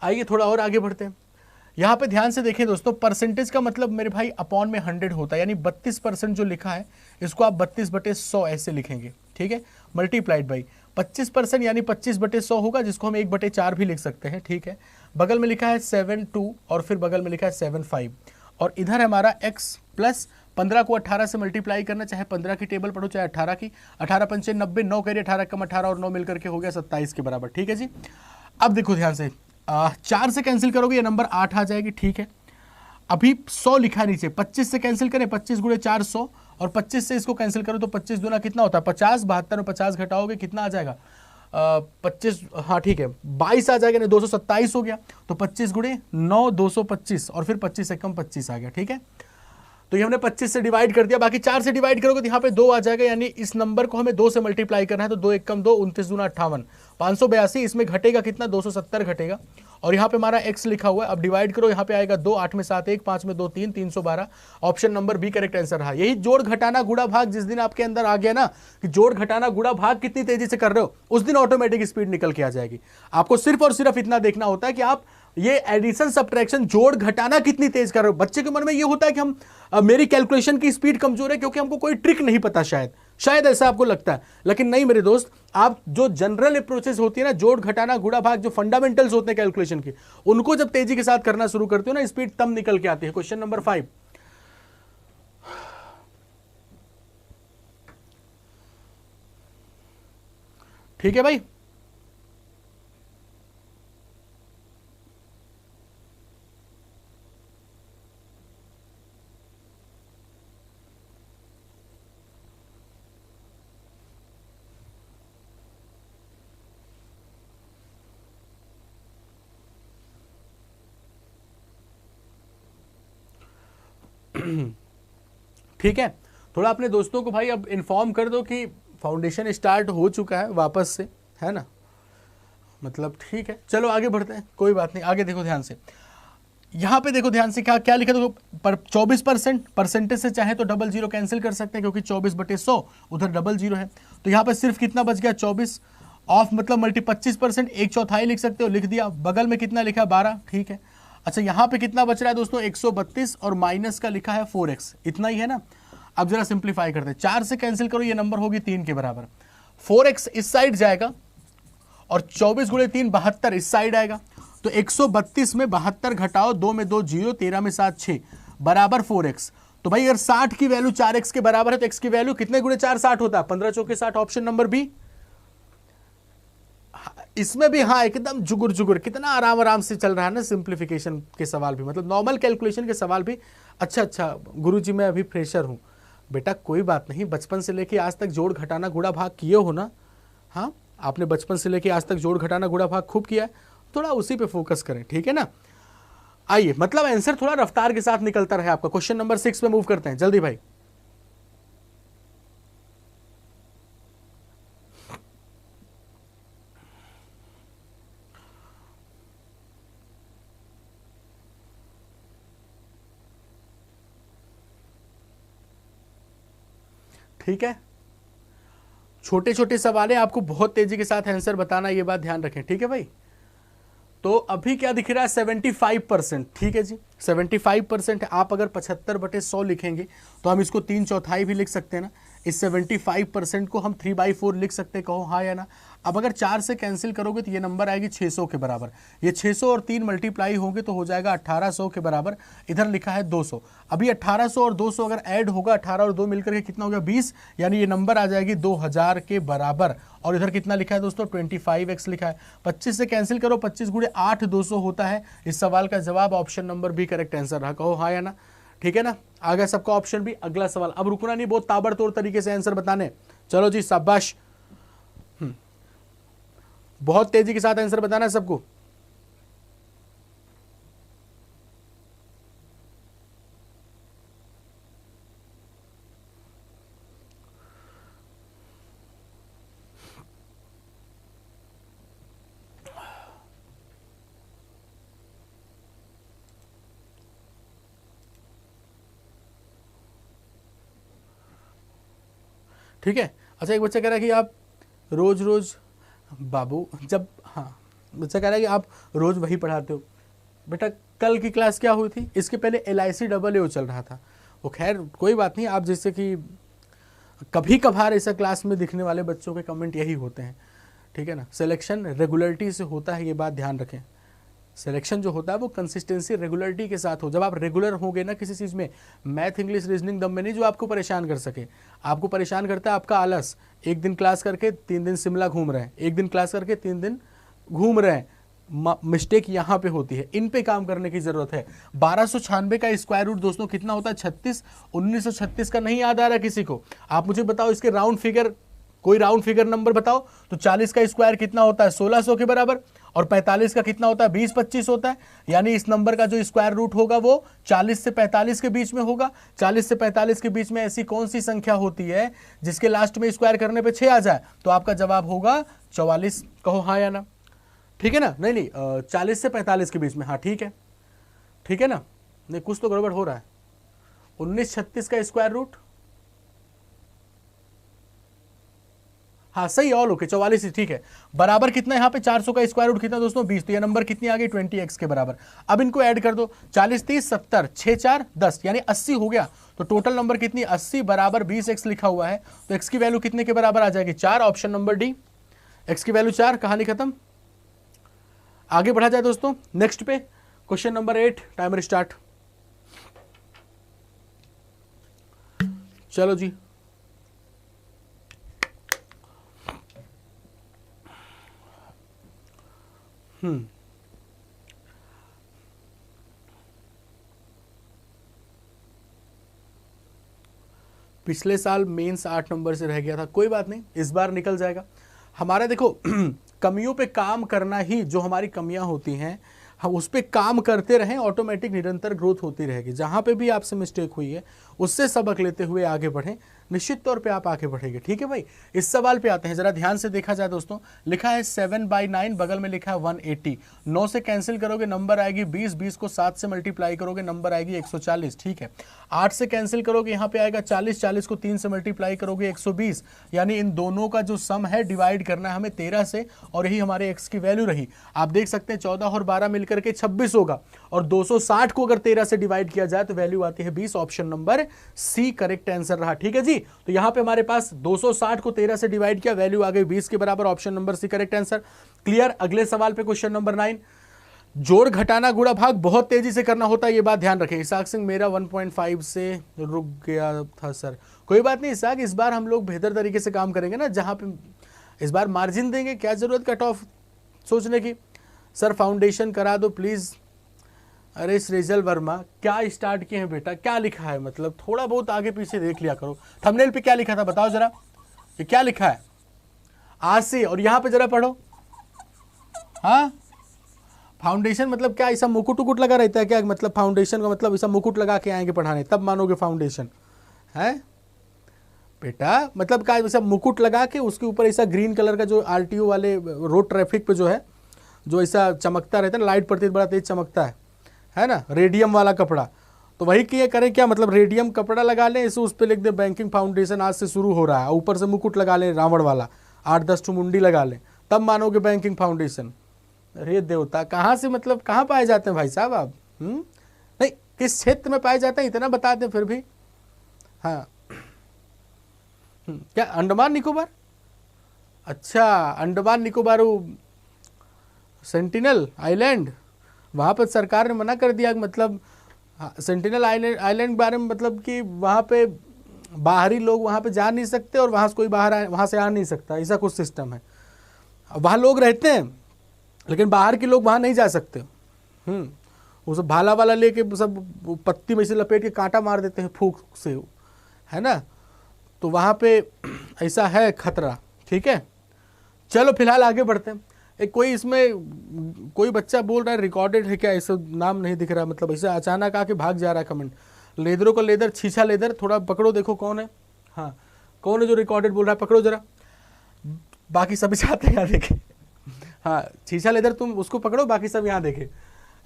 आइए थोड़ा और आगे बढ़ते हैं। यहाँ पे ध्यान से देखें दोस्तों, परसेंटेज का मतलब मेरे भाई अपॉन में 100 होता है, यानी 32% जो लिखा है इसको आप 32/100 ऐसे लिखेंगे, ठीक है, मल्टीप्लाइड बाई 25% यानी 25/100 होगा, जिसको हम 1/4 भी लिख सकते हैं, ठीक है। बगल में लिखा है 72 और फिर बगल में लिखा है 75 और इधर हमारा x प्लस 15 को 18 से मल्टीप्लाई करना, चाहे 15 की टेबल पढ़ो चाहे 18 की, 18 पंचे 90, 9 करिए 18 कम 18 और 9 मिलकर के हो गया 27 के बराबर, ठीक है जी। अब देखो ध्यान से, 4 से कैंसिल करोगे ये नंबर 8 आ जाएगी, ठीक है। अभी 100 लिखा है नीचे, 25 से कैंसिल करें, 25 गुणे 4 100 और 25 से इसको कैंसिल करो तो 25 दूना कितना होता है 50, 72 और 50 घटाओगे कितना आ जाएगा 25, हाँ ठीक है 22 आ जाएगा, नहीं 227 हो गया, तो 25 गुणे 9 225 और फिर 25 से कम 25 आ गया, ठीक है। तो ये हमने 25 से डिवाइड कर दिया, बाकी 4 से डिवाइड करोगे तो यहाँ पे 2 आ जाएगा, यानी इस नंबर को हमें 2 से मल्टीप्लाई करना है, तो 2 1 कम 2 29 दूना 58, 582, इसमें घटेगा कितना 270 घटेगा और यहाँ पे हमारा x लिखा हुआ है। अब डिवाइड करो, यहाँ पे आएगा 2, 8 में 7 1, 5 में 2 3, 312, option number B correct answer रहा। यही जोड़ घटाना गुणा भाग जिस दिन आपके अंदर आ गया ना कि जोड़ घटाना गुणा भाग कितनी तेजी से कर रहे हो, उस दिन ऑटोमेटिक स्पीड निकल के आ जाएगी। आपको सिर्फ और सिर्फ इतना देखना होता है कि आप ये एडिशन सब्ट्रैक्शन जोड़ घटाना कितनी तेज कर रहे हो। बच्चे के मन में ये होता है कि हम मेरी कैलकुलेशन की स्पीड कमजोर है क्योंकि हमको कोई ट्रिक नहीं पता, शायद ऐसा आपको लगता है, लेकिन नहीं मेरे दोस्त, आप जो जनरल अप्रोचेस होती है ना, जोड़ घटाना गुणा भाग, जो फंडामेंटल्स होते हैं कैलकुलेशन की, उनको जब तेजी के साथ करना शुरू करते हो ना, स्पीड तब निकल के आती है। क्वेश्चन नंबर 5, ठीक है भाई। ठीक है, थोड़ा अपने दोस्तों को भाई अब इन्फॉर्म कर दो कि फाउंडेशन स्टार्ट हो चुका है वापस से, है ना, मतलब ठीक है। चलो आगे बढ़ते हैं, कोई बात नहीं, आगे देखो ध्यान से। यहाँ पे देखो ध्यान से, क्या क्या लिखा, देखो 24%, परसेंटेज से चाहे तो डबल जीरो कैंसिल कर सकते हैं क्योंकि 24/100 उधर डबल जीरो है, तो यहाँ पे सिर्फ कितना बच गया 24, ऑफ मतलब मल्टी 25%, 1/4 लिख सकते हो, लिख दिया। बगल में कितना लिखा 12, ठीक है। अच्छा यहाँ पे कितना बच रहा है दोस्तों 132 और माइनस का लिखा है 4x, इतना ही है ना। अब जरा सिंप्लीफाई करते हैं, 4 से कैंसिल करो ये नंबर होगी 3 के बराबर, 4x इस साइड जाएगा और 24 गुणे 3 72 इस साइड आएगा, तो 132 में 72 घटाओ, 2 में 2 0, 13 में 7 6 बराबर 4x। तो भाई अगर 60 की वैल्यू 4x के बराबर है तो x की वैल्यू कितने गुणे 4 60 होता है, 15 चौके 60, ऑप्शन नंबर बी। इसमें भी हाँ एकदम जुगुर जुगुर, कितना आराम आराम से चल रहा है ना सिंप्लीफिकेशन के सवाल भी, मतलब नॉर्मल कैलकुलेशन के सवाल भी। अच्छा गुरुजी मैं अभी फ्रेशर हूँ, बेटा कोई बात नहीं, बचपन से लेके आज तक जोड़ घटाना गुणा भाग किए हो ना, हाँ आपने बचपन से लेके आज तक जोड़ घटाना गुणा भाग खूब किया है, थोड़ा उसी पे फोकस करें, ठीक है ना। आइए, मतलब आंसर थोड़ा रफ्तार के साथ निकलता रहे आपका। क्वेश्चन नंबर 6 पे मूव करते हैं जल्दी भाई। ठीक है, छोटे छोटे सवाल है, आपको बहुत तेजी के साथ आंसर बताना, ये बात ध्यान रखें, ठीक है भाई। तो अभी क्या दिख रहा है 75%, ठीक है जी 75% है। आप अगर 75/100 लिखेंगे तो हम इसको 3/4 भी लिख सकते हैं ना, इस 75% को हम 3/4 लिख सकते हैं, कहो हाँ या ना। अब अगर 4 से कैंसिल करोगे तो ये नंबर आएगी 600 के बराबर, ये 600 और 3 मल्टीप्लाई होंगे तो हो जाएगा 1800 के बराबर, इधर लिखा है 200। अभी 1800 और 200 अगर ऐड होगा, 18 और 2 मिलकर के कितना हो गया 20, यानी ये नंबर आ जाएगी 2000 के बराबर। और इधर कितना लिखा है दोस्तों 25x लिखा है, 25 से कैंसिल करो, 25 गुणे 8 200 होता है। इस सवाल का जवाब option number B correct answer रहा, कहो हाँ या ना, ठीक है ना। आ गया सबका ऑप्शन भी। अगला सवाल, अब रुकना नहीं, बहुत ताबड़तोड़ तरीके से आंसर बताने, चलो जी शाबाश, बहुत तेजी के साथ आंसर बताना है सबको। ठीक है। अच्छा एक बच्चा कह रहा है कि आप रोज रोज बाबू जब, हाँ बच्चा कह रहा है कि आप रोज वही पढ़ाते हो, बेटा कल की क्लास क्या हुई थी, इसके पहले LIC चल रहा था। वो खैर कोई बात नहीं, आप जैसे कि कभी कभार ऐसा क्लास में दिखने वाले बच्चों के कमेंट यही होते हैं, ठीक है ना। सिलेक्शन रेगुलरिटी से होता है, ये बात ध्यान रखें। सिलेक्शन जो होता है वो कंसिस्टेंसी रेगुलरिटी के साथ हो। जब आप रेगुलर होंगे ना किसी चीज़ में, मैथ इंग्लिश रीजनिंग दम में नहीं जो आपको परेशान कर सके। आपको परेशान करता है आपका आलस, एक दिन क्लास करके 3 दिन शिमला घूम रहे हैं, एक दिन क्लास करके 3 दिन घूम रहे हैं। मिस्टेक यहाँ पे होती है, इन पे काम करने की जरूरत है। 1296 का स्क्वायर रूट दोस्तों कितना होता है, 36। 1936 का नहीं याद आ रहा किसी को, आप मुझे बताओ इसके राउंड फिगर, कोई राउंड फिगर नंबर बताओ। तो 40 का स्क्वायर कितना होता है, 1600 के बराबर, और 45 का कितना होता है, 20-25 होता है। यानी इस नंबर का जो स्क्वायर रूट होगा वो 40 से 45 के बीच में होगा। 40 से 45 के बीच में ऐसी कौन सी संख्या होती है जिसके लास्ट में स्क्वायर करने पे 6 आ जाए, तो आपका जवाब होगा 44। कहो हाँ या ना, ठीक है ना। नहीं 40 से 45 के बीच में, हाँ ठीक है, ठीक है ना। नहीं कुछ तो गड़बड़ हो रहा है। 1936 का स्क्वायर रूट, हाँ सही, ऑल ओके, 44 ठीक है। बराबर कितना यहाँ पे 400 का स्क्वायर रूट कितना दोस्तों, 20। तो ये नंबर कितनी आ गई, 20x के बराबर। अब इनको ऐड कर दो, 40 30 70, 6 4 10, यानी 80 हो गया। तो टोटल नंबर कितनी, 80 बराबर 20x लिखा हुआ है। तो x की वैल्यू कितने के बराबर आ जाएगी, 4। ऑप्शन नंबर डी, x की वैल्यू 4। कहानी खत्म। आगे बढ़ा जाए दोस्तों नेक्स्ट पे, क्वेश्चन नंबर 8। Timer start. चलो जी, पिछले साल मेंस 8 नंबर से रह गया था, कोई बात नहीं, इस बार निकल जाएगा हमारा। देखो कमियों पे काम करना ही, जो हमारी कमियां होती हैं हम उस पे काम करते रहें, ऑटोमेटिक निरंतर ग्रोथ होती रहेगी। जहां पे भी आपसे मिस्टेक हुई है उससे सबक लेते हुए आगे बढ़ें, निश्चित तौर पे आप आगे बढ़ेंगे, ठीक है भाई। इस सवाल पे आते हैं, जरा ध्यान से देखा जाए दोस्तों। लिखा है 7/9, बगल में लिखा है 180। 9 से कैंसिल करोगे नंबर आएगी 20, 20 को 7 से मल्टीप्लाई करोगे नंबर आएगी 140, ठीक है। 8 से कैंसिल करोगे यहाँ पे आएगा 40, 40 को 3 से मल्टीप्लाई करोगे 120। यानी इन दोनों का जो सम है डिवाइड करना है हमें 13 से, और यही हमारे x की वैल्यू रही। आप देख सकते हैं 14 और 12 मिलकर के 26 होगा, और 260 को अगर 13 से डिवाइड किया जाए तो वैल्यू आती है 20। Option number C correct answer रहा, ठीक है जी। तो यहां पे हमारे पास 260 को 13 से डिवाइड किया, वैल्यू आ गई 20 के बराबर। Option number C correct answer. Clear. अगले सवाल पे क्वेश्चन नंबर 9। जोड़ घटाना गुणा भाग बहुत तेजी से करना होता है, ये बात ध्यान रखें। इसाक सिंह मेरा 1.5 से रुक गया था सर, कोई बात नहीं इसाक, इस बार हम लोग बेहतर तरीके से काम करेंगे ना, जहां पे इस बार मार्जिन देंगे, क्या जरूरत कट ऑफ सोचने की। सर फाउंडेशन करा दो प्लीज। अरे सृजल वर्मा क्या स्टार्ट किए हैं बेटा, क्या लिखा है, मतलब थोड़ा बहुत आगे पीछे देख लिया करो। थंबनेल पे क्या लिखा था बताओ जरा, ये क्या लिखा है, आज से। और यहाँ पे जरा पढ़ो, हाँ फाउंडेशन मतलब क्या, ऐसा मुकुट उकुट लगा रहता है क्या, मतलब फाउंडेशन का मतलब ऐसा मुकुट लगा के आएंगे पढ़ाने तब मानोगे फाउंडेशन है बेटा। मतलब क्या, ऐसा मुकुट लगा के उसके ऊपर ऐसा ग्रीन कलर का जो RTO वाले रोड ट्रैफिक पे जो है, जो ऐसा चमकता रहता है ना, लाइट पड़ती है बड़ा तेज चमकता है ना, रेडियम वाला कपड़ा। तो वही किए करें क्या, मतलब रेडियम कपड़ा लगा लें, इसे उस पर लिख दे बैंकिंग फाउंडेशन आज से शुरू हो रहा है, ऊपर से मुकुट लगा लें रावण वाला, 8-10 ठो मुंडी लगा लें, तब मानोगे बैंकिंग फाउंडेशन। अरे देवता, कहाँ से, मतलब कहाँ पाए जाते हैं भाई साहब आप, नहीं किस क्षेत्र में पाए जाते हैं इतना बता दें फिर भी। हाँ क्या अंडमान निकोबार, अच्छा अंडमान निकोबार सेंटिनल आइलैंड, वहाँ पर सरकार ने मना कर दिया, मतलब सेंटिनल आइलैंड के बारे में, मतलब कि वहाँ पे बाहरी लोग वहाँ पे जा नहीं सकते और वहाँ से कोई वहाँ से आ नहीं सकता, ऐसा कुछ सिस्टम है। वहाँ लोग रहते हैं लेकिन बाहर के लोग वहाँ नहीं जा सकते। वो सब भाला वाला लेके सब पत्ती में से लपेट के कांटा मार देते हैं फूंक से, है ना। तो वहाँ पे ऐसा है खतरा, ठीक है। चलो फिलहाल आगे बढ़ते हैं। एक कोई इसमें कोई बच्चा बोल रहा है रिकॉर्डेड है क्या, ऐसा नाम नहीं दिख रहा, मतलब ऐसा अचानक आके भाग जा रहा है कमेंट। लेदरों का लेदर, छीछा लेदर, थोड़ा पकड़ो देखो कौन है, हाँ कौन है जो रिकॉर्डेड बोल रहा है, पकड़ो जरा, बाकी सभी चाहते हैं यहाँ देखे। हाँ छीछा लेदर तुम उसको पकड़ो, बाकी सब यहाँ देखे।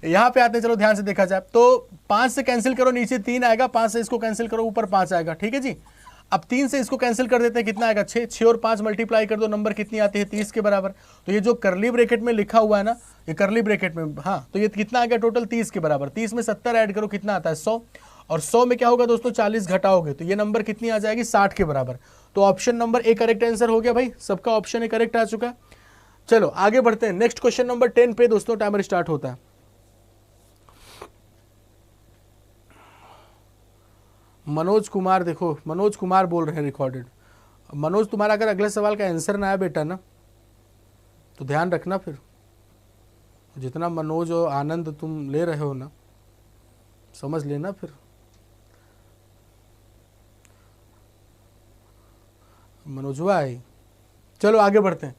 यहाँ पे आते हैं, चलो ध्यान से देखा जाए तो 5 से कैंसिल करो नीचे 3 आएगा, 5 से इसको कैंसिल करो ऊपर 5 आएगा, ठीक है जी। अब 3 से इसको कैंसिल कर देते हैं, कितना आएगा 6, 6 और 5 मल्टीप्लाई कर दो, नंबर कितनी आती है 30 के बराबर। तो ये जो करली ब्रैकेट में लिखा हुआ है ना, ये करली ब्रैकेट में, हाँ, तो ये कितना आ गया टोटल 30 के बराबर। 30 में 70 ऐड करो, कितना आता है 100, और 100 में क्या होगा दोस्तों 40 घटाओगे तो ये नंबर कितनी आ जाएगी 60 के बराबर। तो option number A correct answer हो गया भाई, सबका ऑप्शन ए करेक्ट आ चुका है। चलो आगे बढ़ते हैं, नेक्स्ट क्वेश्चन नंबर 10 पे दोस्तों टाइमर स्टार्ट होता है। मनोज कुमार, देखो मनोज कुमार बोल रहे हैं रिकॉर्डेड। मनोज तुम्हारा अगर अगले सवाल का आंसर ना आया बेटा ना, तो ध्यान रखना, फिर जितना मनोज और आनंद तुम ले रहे हो ना, समझ लेना फिर। मनोजवा आई, चलो आगे बढ़ते हैं,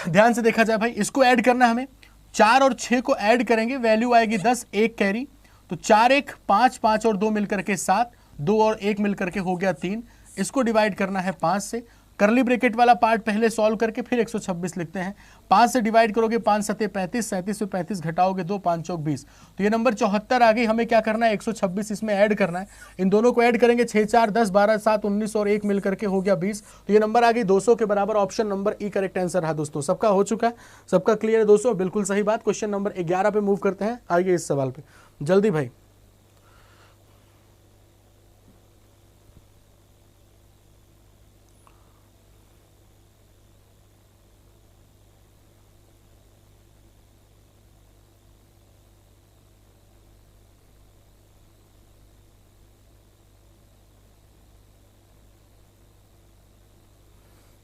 ध्यान से देखा जाए भाई, इसको ऐड करना है हमें, 4 और 6 को ऐड करेंगे, वैल्यू आएगी 10, 1 कैरी, तो 4 1 5, 5 और 2 मिलकर के 7, 2 और 1 मिलकर के हो गया 3। इसको डिवाइड करना है 5 से, करली ब्रैकेट वाला पार्ट पहले सॉल्व करके फिर 126 लिखते हैं। 5 से डिवाइड करोगे 5 सते 35, 37 से 35 घटाओगे 2, 5 चौक 20, तो ये नंबर 74 आ गई। हमें क्या करना है 126 इसमें ऐड करना है, इन दोनों को ऐड करेंगे 6 4 10 12 7 19 और 1 मिलकर के हो गया 20, तो ये नंबर आ गई 200 के बराबर। ऑप्शन नंबर ई करेक्ट आंसर रहा दोस्तों। सबका हो चुका है, सबका क्लियर है दोस्तों, बिल्कुल सही बात। क्वेश्चन नंबर 11 पे मूव करते हैं, आइए इस सवाल पे जल्दी भाई।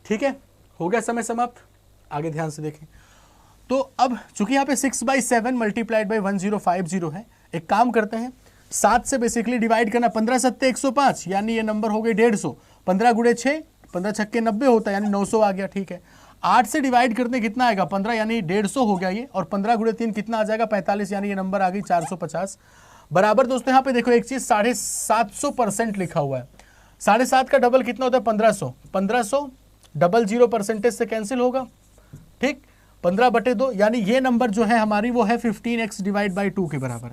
ठीक है, हो गया समय समाप्त, आगे ध्यान से देखें। तो अब चूंकि यहाँ पे 6/7 मल्टीप्लाइड बाई 1050 है, एक काम करते हैं 7 से बेसिकली डिवाइड करना, 15 सत्ते 105, यानी ये नंबर हो गए 150, 15 गुणे 6, 15 छक्के 90 होता है, यानी 900 आ गया। ठीक है, 8 से डिवाइड करते कितना आएगा 15, यानी 150 हो गया ये, और 15 गुणे 3 कितना आ जाएगा 45, यानी ये नंबर आ गई 450 बराबर। दोस्तों यहाँ पे देखो एक चीज 750% लिखा हुआ है, 7.5 का डबल कितना होता है 1500, 1500 डबल 0% से कैंसिल होगा, ठीक, 15/2, यानी ये नंबर जो है हमारी वो है 15x डिवाइड बाई 2 के बराबर।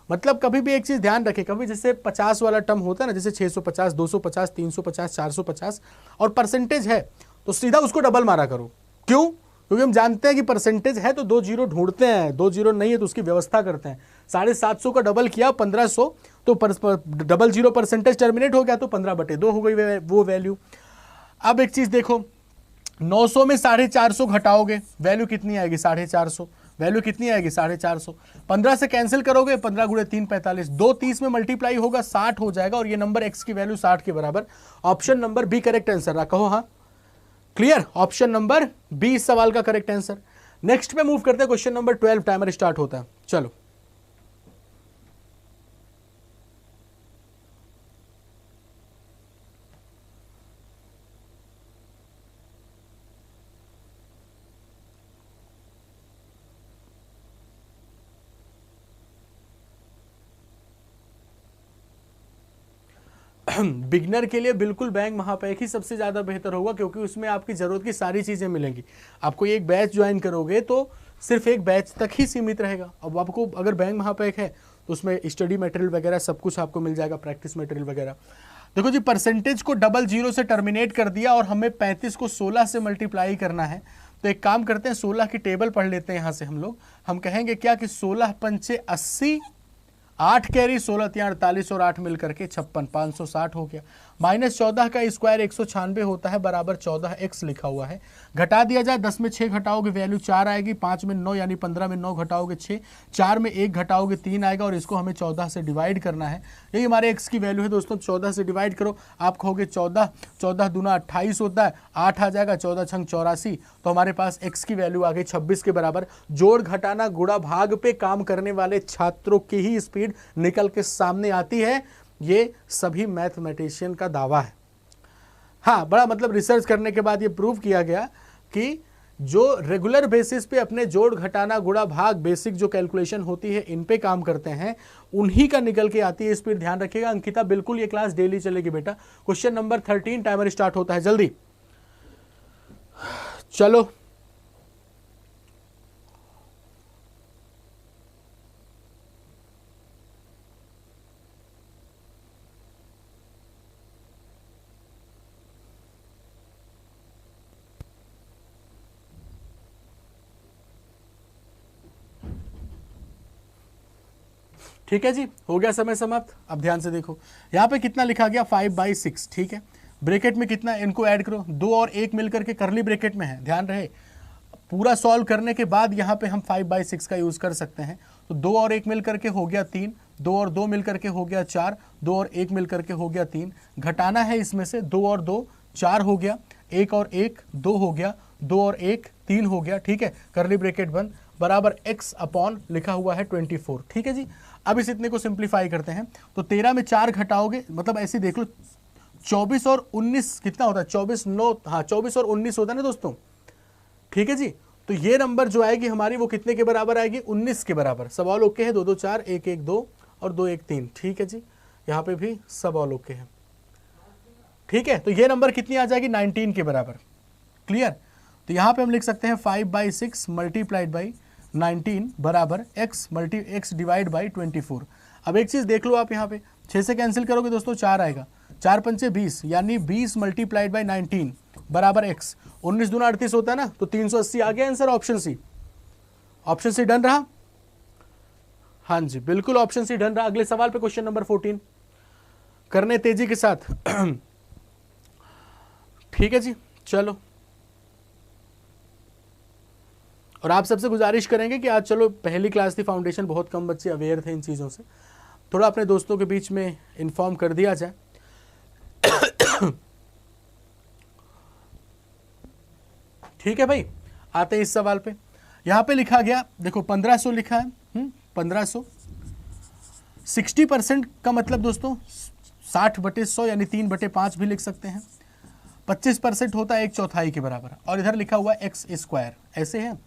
मतलब कभी भी एक चीज ध्यान रखें, कभी जैसे 50 वाला टर्म होता है ना, जैसे 650 250 350 450 और परसेंटेज है तो सीधा उसको डबल मारा करो। क्यों? क्योंकि हम जानते हैं कि परसेंटेज है तो 2 जीरो ढूंढते हैं, 2 जीरो नहीं है तो उसकी व्यवस्था करते हैं। 750 का डबल किया 1500, तो डबल 0% टर्मिनेट हो गया, तो 15/2 हो गई वो वैल्यू। अब एक चीज देखो, 900 में 450 घटाओगे, वैल्यू कितनी आएगी 450, वैल्यू कितनी आएगी 450, 15 से कैंसिल करोगे, 15 गुणे 3 45, 2 30 में मल्टीप्लाई होगा 60 हो जाएगा, और ये नंबर x की वैल्यू 60 के बराबर। Option number B correct answer रहा, कहो हाँ, क्लियर, ऑप्शन नंबर बी इस सवाल का करेक्ट आंसर। नेक्स्ट पे मूव करते हैं, क्वेश्चन नंबर 12, टाइमर स्टार्ट होता है, चलो। बिगनर के लिए बिल्कुल बैंक महापैक ही सबसे ज़्यादा बेहतर होगा, क्योंकि उसमें आपकी ज़रूरत की सारी चीज़ें मिलेंगी। आपको एक बैच ज्वाइन करोगे तो सिर्फ एक बैच तक ही सीमित रहेगा। अब आपको अगर बैंक महापैक है तो उसमें स्टडी मटेरियल वगैरह सब कुछ आपको मिल जाएगा, प्रैक्टिस मटेरियल वगैरह। देखो जी, परसेंटेज को डबल 0 से टर्मिनेट कर दिया और हमें 35 को 16 से मल्टीप्लाई करना है। तो एक काम करते हैं, 16 की टेबल पढ़ लेते हैं यहाँ से हम लोग। हम कहेंगे क्या कि 16 पंचे 80, 8 कैरी 16 तियां 48 और 8 मिलकर के 56, 560 हो गया। -14 का स्क्वायर 196 होता है, बराबर 14x लिखा हुआ है। घटा दिया जाए, 10 में 6 घटाओगे वैल्यू 4 आएगी, 5 में 9 यानी 15 में 9 घटाओगे 6, 4 में 1 घटाओगे 3 आएगा, और इसको हमें 14 से डिवाइड करना है। यही हमारे x की वैल्यू है दोस्तों। 14 से डिवाइड करो, आप कहोगे 14, 14 दूना 28 होता है, 8 आ जाएगा, 14 छंग 84, तो हमारे पास x की वैल्यू आ गई 26 के बराबर। जोड़ घटाना गुणा भाग पे काम करने वाले छात्रों की ही स्पीड निकल के सामने आती है, ये सभी मैथमेटिशियन का दावा है। हाँ, बड़ा मतलब रिसर्च करने के बाद ये प्रूव किया गया कि जो रेगुलर बेसिस पे अपने जोड़ घटाना गुणा भाग बेसिक जो कैलकुलेशन होती है इन पे काम करते हैं, उन्हीं का निकल के आती है स्पीड। ध्यान रखिएगा अंकिता, बिल्कुल ये क्लास डेली चलेगी बेटा। क्वेश्चन नंबर 13, टाइमर स्टार्ट होता है, जल्दी चलो। ठीक है जी, हो गया समय समाप्त। अब ध्यान से देखो, यहाँ पे कितना लिखा गया 5/6, ठीक है। ब्रैकेट में कितना, इनको ऐड करो, 2 और 1 मिलकर के करली ब्रैकेट में है, ध्यान रहे। पूरा सॉल्व करने के बाद यहाँ पे हम 5/6 का यूज कर सकते हैं। तो 2 और 1 मिलकर के हो गया 3, 2 और 2 मिलकर के हो गया 4, 2 और 1 मिलकर के हो गया 3। घटाना है इसमें से, 2 और 2 4 हो गया, 1 और 1 2 हो गया, 2 और 1 3 हो गया, ठीक है। करली ब्रैकेट बंद, बराबर x अपॉन लिखा हुआ है 24, ठीक है जी। अब इस इतने को सिंप्लीफाई करते हैं, तो 13 में 4 घटाओगे, मतलब ऐसे देख लो 24 और 19 कितना होता है, 24 9, हाँ 24 और 19 होता है ना दोस्तों, ठीक है जी। तो ये नंबर जो आएगी हमारी वो कितने के बराबर आएगी, 19 के बराबर। सवाल ओके है, 2 2 4, 1 1 2 और 2 1 3, ठीक है जी। यहाँ पे भी सवाल ओके है, ठीक है। तो ये नंबर कितनी आ जाएगी, 19 के बराबर, क्लियर। तो यहाँ पे हम लिख सकते हैं 5/6 मल्टीप्लाइड बाई 19 बराबर x डिवाइड बाई 24। अब एक चीज देख लो आप, यहाँ पे 6 से कैंसिल करोगे दोस्तों 4 आएगा, 4 पंचे 20, यानी 20 मल्टीप्लाइड बाई 19 बराबर x। 19 दूना 38 होता है ना, तो 380 आ गया answer, option C. Option C done रहा, हाँ जी बिल्कुल ऑप्शन सी डन रहा। अगले सवाल पे क्वेश्चन नंबर 14 करने तेजी के साथ ठीक है जी, चलो। और आप सबसे गुजारिश करेंगे कि आज चलो पहली क्लास थी, फाउंडेशन, बहुत कम बच्चे अवेयर थे इन चीज़ों से, थोड़ा अपने दोस्तों के बीच में इन्फॉर्म कर दिया जाए। ठीक है भाई, आते हैं इस सवाल पे। यहाँ पे लिखा गया, देखो 1500 लिखा है, 1500। 60% का मतलब दोस्तों 60/100 यानी 3/5 भी लिख सकते हैं। 25% होता है 1/4 के बराबर, और इधर लिखा हुआ है x², ऐसे है।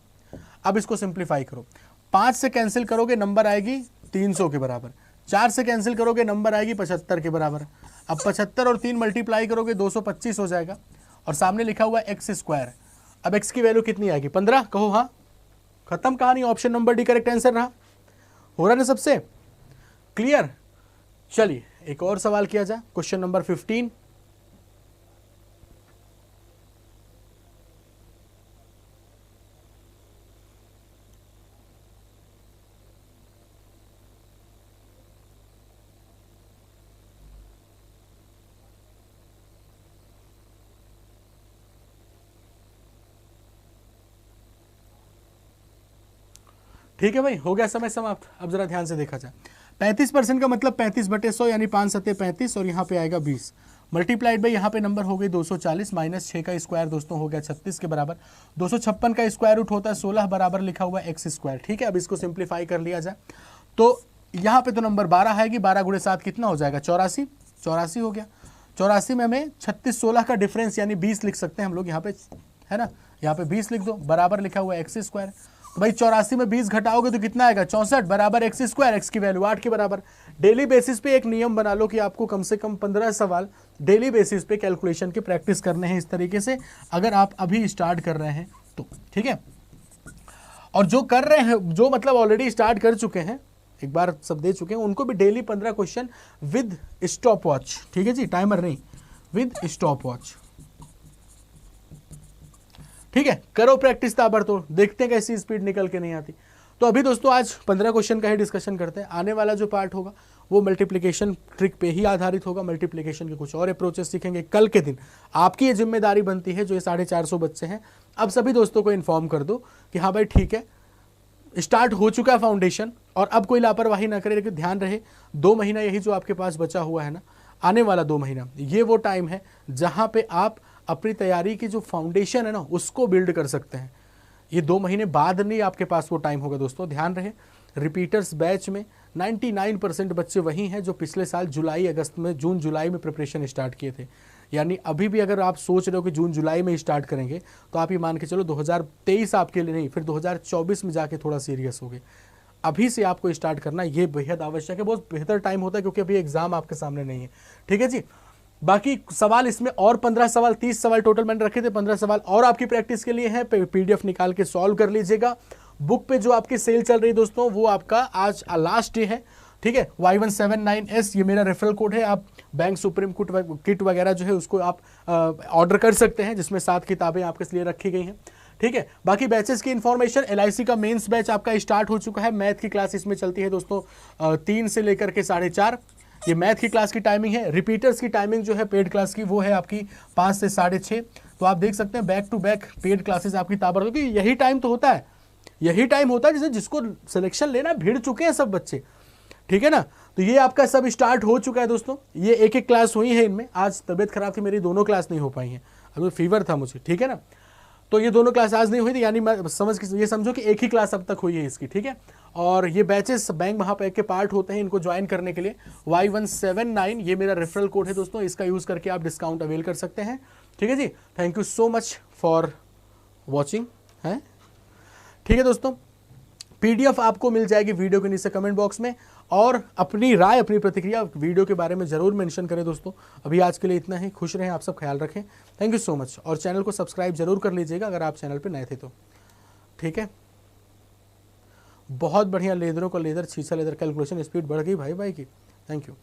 अब इसको सिंप्लीफाई करो, 5 से कैंसिल करोगे नंबर आएगी 300 के बराबर, 4 से कैंसिल करोगे नंबर आएगी 75 के बराबर। अब 75 और 3 मल्टीप्लाई करोगे 225 हो जाएगा, और सामने लिखा हुआ है x²। अब x की वैल्यू कितनी आएगी, 15, कहो हाँ, खत्म कहानी, option number D correct answer रहा। हो रहा ना सबसे क्लियर। चलिए एक और सवाल किया जाए, क्वेश्चन नंबर 15। ठीक है भाई, हो गया समय समाप्त। अब जरा ध्यान से देखा जाए, 35% का मतलब 35/100 यानी 5 7 35, और यहाँ पे आएगा 20 मल्टीप्लाइड बाई यहाँ पे नंबर हो गई 240 माइनस 6 का स्क्वायर दोस्तों हो गया 36 के बराबर। 256 का स्क्वायर रूट होता है 16 बराबर लिखा हुआ x², ठीक है। अब इसको सिंप्लीफाई कर लिया जाए, तो यहाँ पे तो नंबर 12 आएगी, 12 × 7 कितना हो जाएगा, 84, 84 हो गया। 84 में हमें 36 16 का डिफरेंस यानी 20 लिख सकते हैं हम लोग, यहाँ पे है ना, यहाँ पे 20 लिख दो, बराबर लिखा हुआ है x²। तो भाई 84 में 20 घटाओगे तो कितना आएगा, 64 बराबर x², x की वैल्यू 8 के बराबर। डेली बेसिस पे एक नियम बना लो कि आपको कम से कम 15 सवाल डेली बेसिस पे कैलकुलेशन की प्रैक्टिस करने हैं इस tariके से, अगर आप अभी स्टार्ट कर रहे हैं तो, ठीक है। और जो कर रहे हैं, जो मतलब ऑलरेडी स्टार्ट कर चुके हैं, एक बार सब दे चुके हैं, उनको भी daily 15 question with stop watch, ठीक है जी, टाइमर नहीं, विद स्टॉप वॉच, ठीक है। करो प्रैक्टिस ताबड़तोड़, देखते हैं कैसी स्पीड निकल के नहीं आती। तो अभी दोस्तों आज 15 क्वेश्चन का ही डिस्कशन करते हैं। आने वाला जो पार्ट होगा वो मल्टीप्लिकेशन ट्रिक पे ही आधारित होगा, मल्टीप्लिकेशन के कुछ और अप्रोचेस सीखेंगे। कल के दिन आपकी ये जिम्मेदारी बनती है, जो ये 450 बच्चे हैं, अब सभी दोस्तों को इन्फॉर्म कर दो कि हाँ भाई ठीक है, स्टार्ट हो चुका है फाउंडेशन, और अब कोई लापरवाही ना करे। लेकिन ध्यान रहे 2 महीना यही जो आपके पास बचा हुआ है ना, आने वाला 2 महीना, ये वो टाइम है जहाँ पे आप अपनी तैयारी की जो फाउंडेशन है ना उसको बिल्ड कर सकते हैं। ये 2 महीने बाद नहीं आपके पास वो टाइम होगा दोस्तों, ध्यान रहे। रिपीटर्स बैच में 99% बच्चे वही हैं जो पिछले साल जून जुलाई में प्रिपरेशन स्टार्ट किए थे। यानी अभी भी अगर आप सोच रहे हो कि जून जुलाई में स्टार्ट करेंगे, तो आप ये मान के चलो 2023 आपके लिए नहीं, फिर 2024 में जाके थोड़ा सीरियस हो गए। अभी से आपको स्टार्ट करना ये बेहद आवश्यक है, बहुत बेहतर टाइम होता है, क्योंकि अभी एग्जाम आपके सामने नहीं है, ठीक है जी। बाकी सवाल इसमें और 15 सवाल, 30 सवाल टोटल मैंने रखे थे, 15 सवाल और आपकी प्रैक्टिस के लिए है। पीडीएफ निकाल के सॉल्व कर लीजिएगा। बुक पे जो आपकी सेल चल रही है दोस्तों, वो आपका आज लास्ट डे है, ठीक है। Y179S ये मेरा रेफरल कोड है। आप बैंक सुप्रीम किट वगैरह जो है उसको आप ऑर्डर कर सकते हैं, जिसमें 7 किताबें आपके लिए रखी गई हैं। ठीक है। बाकी बैचेस की इन्फॉर्मेशन, LIC का मेंस बैच आपका स्टार्ट हो चुका है। मैथ की क्लास इसमें चलती है दोस्तों 3 से लेकर के 4:30। ये मैथ की क्लास की टाइमिंग है। रिपीटर्स की टाइमिंग जो है पेड क्लास की वो है आपकी 5 से 6:30। तो आप देख सकते हैं back to back paid classes आपकी ताबड़, क्योंकि यही टाइम तो होता है, यही टाइम होता है जिसको सिलेक्शन लेना, भिड़ चुके हैं सब बच्चे, ठीक है ना। तो ये आपका सब स्टार्ट हो चुका है दोस्तों। ये एक एक क्लास हुई है इनमें। आज तबीयत खराब थी मेरी, दोनों क्लास नहीं हो पाई हैं, अभी फीवर था मुझे, ठीक है ना। तो ये दोनों क्लास आज नहीं हुई थी, यानी मैं ये समझो कि एक ही क्लास अब तक हुई है इसकी, ठीक है। और ये बैचेस बैंक महापैक के पार्ट होते हैं। इनको ज्वाइन करने के लिए Y179 ये मेरा रेफरल कोड है दोस्तों, इसका यूज करके आप डिस्काउंट अवेल कर सकते हैं, ठीक है जी। Thank you so much for watching है, ठीक है दोस्तों। PDF आपको मिल जाएगी वीडियो के नीचे कमेंट बॉक्स में, और अपनी राय, अपनी प्रतिक्रिया वीडियो के बारे में जरूर मेंशन करें दोस्तों। अभी आज के लिए इतना ही। खुश रहें, आप सब ख्याल रखें। Thank you so much. और चैनल को सब्सक्राइब जरूर कर लीजिएगा अगर आप चैनल पे नए थे तो, ठीक है। बहुत बढ़िया लेदरों का लेदर, शीशा लेदर, कैलकुलेशन स्पीड बढ़ गई भाई की। Thank you.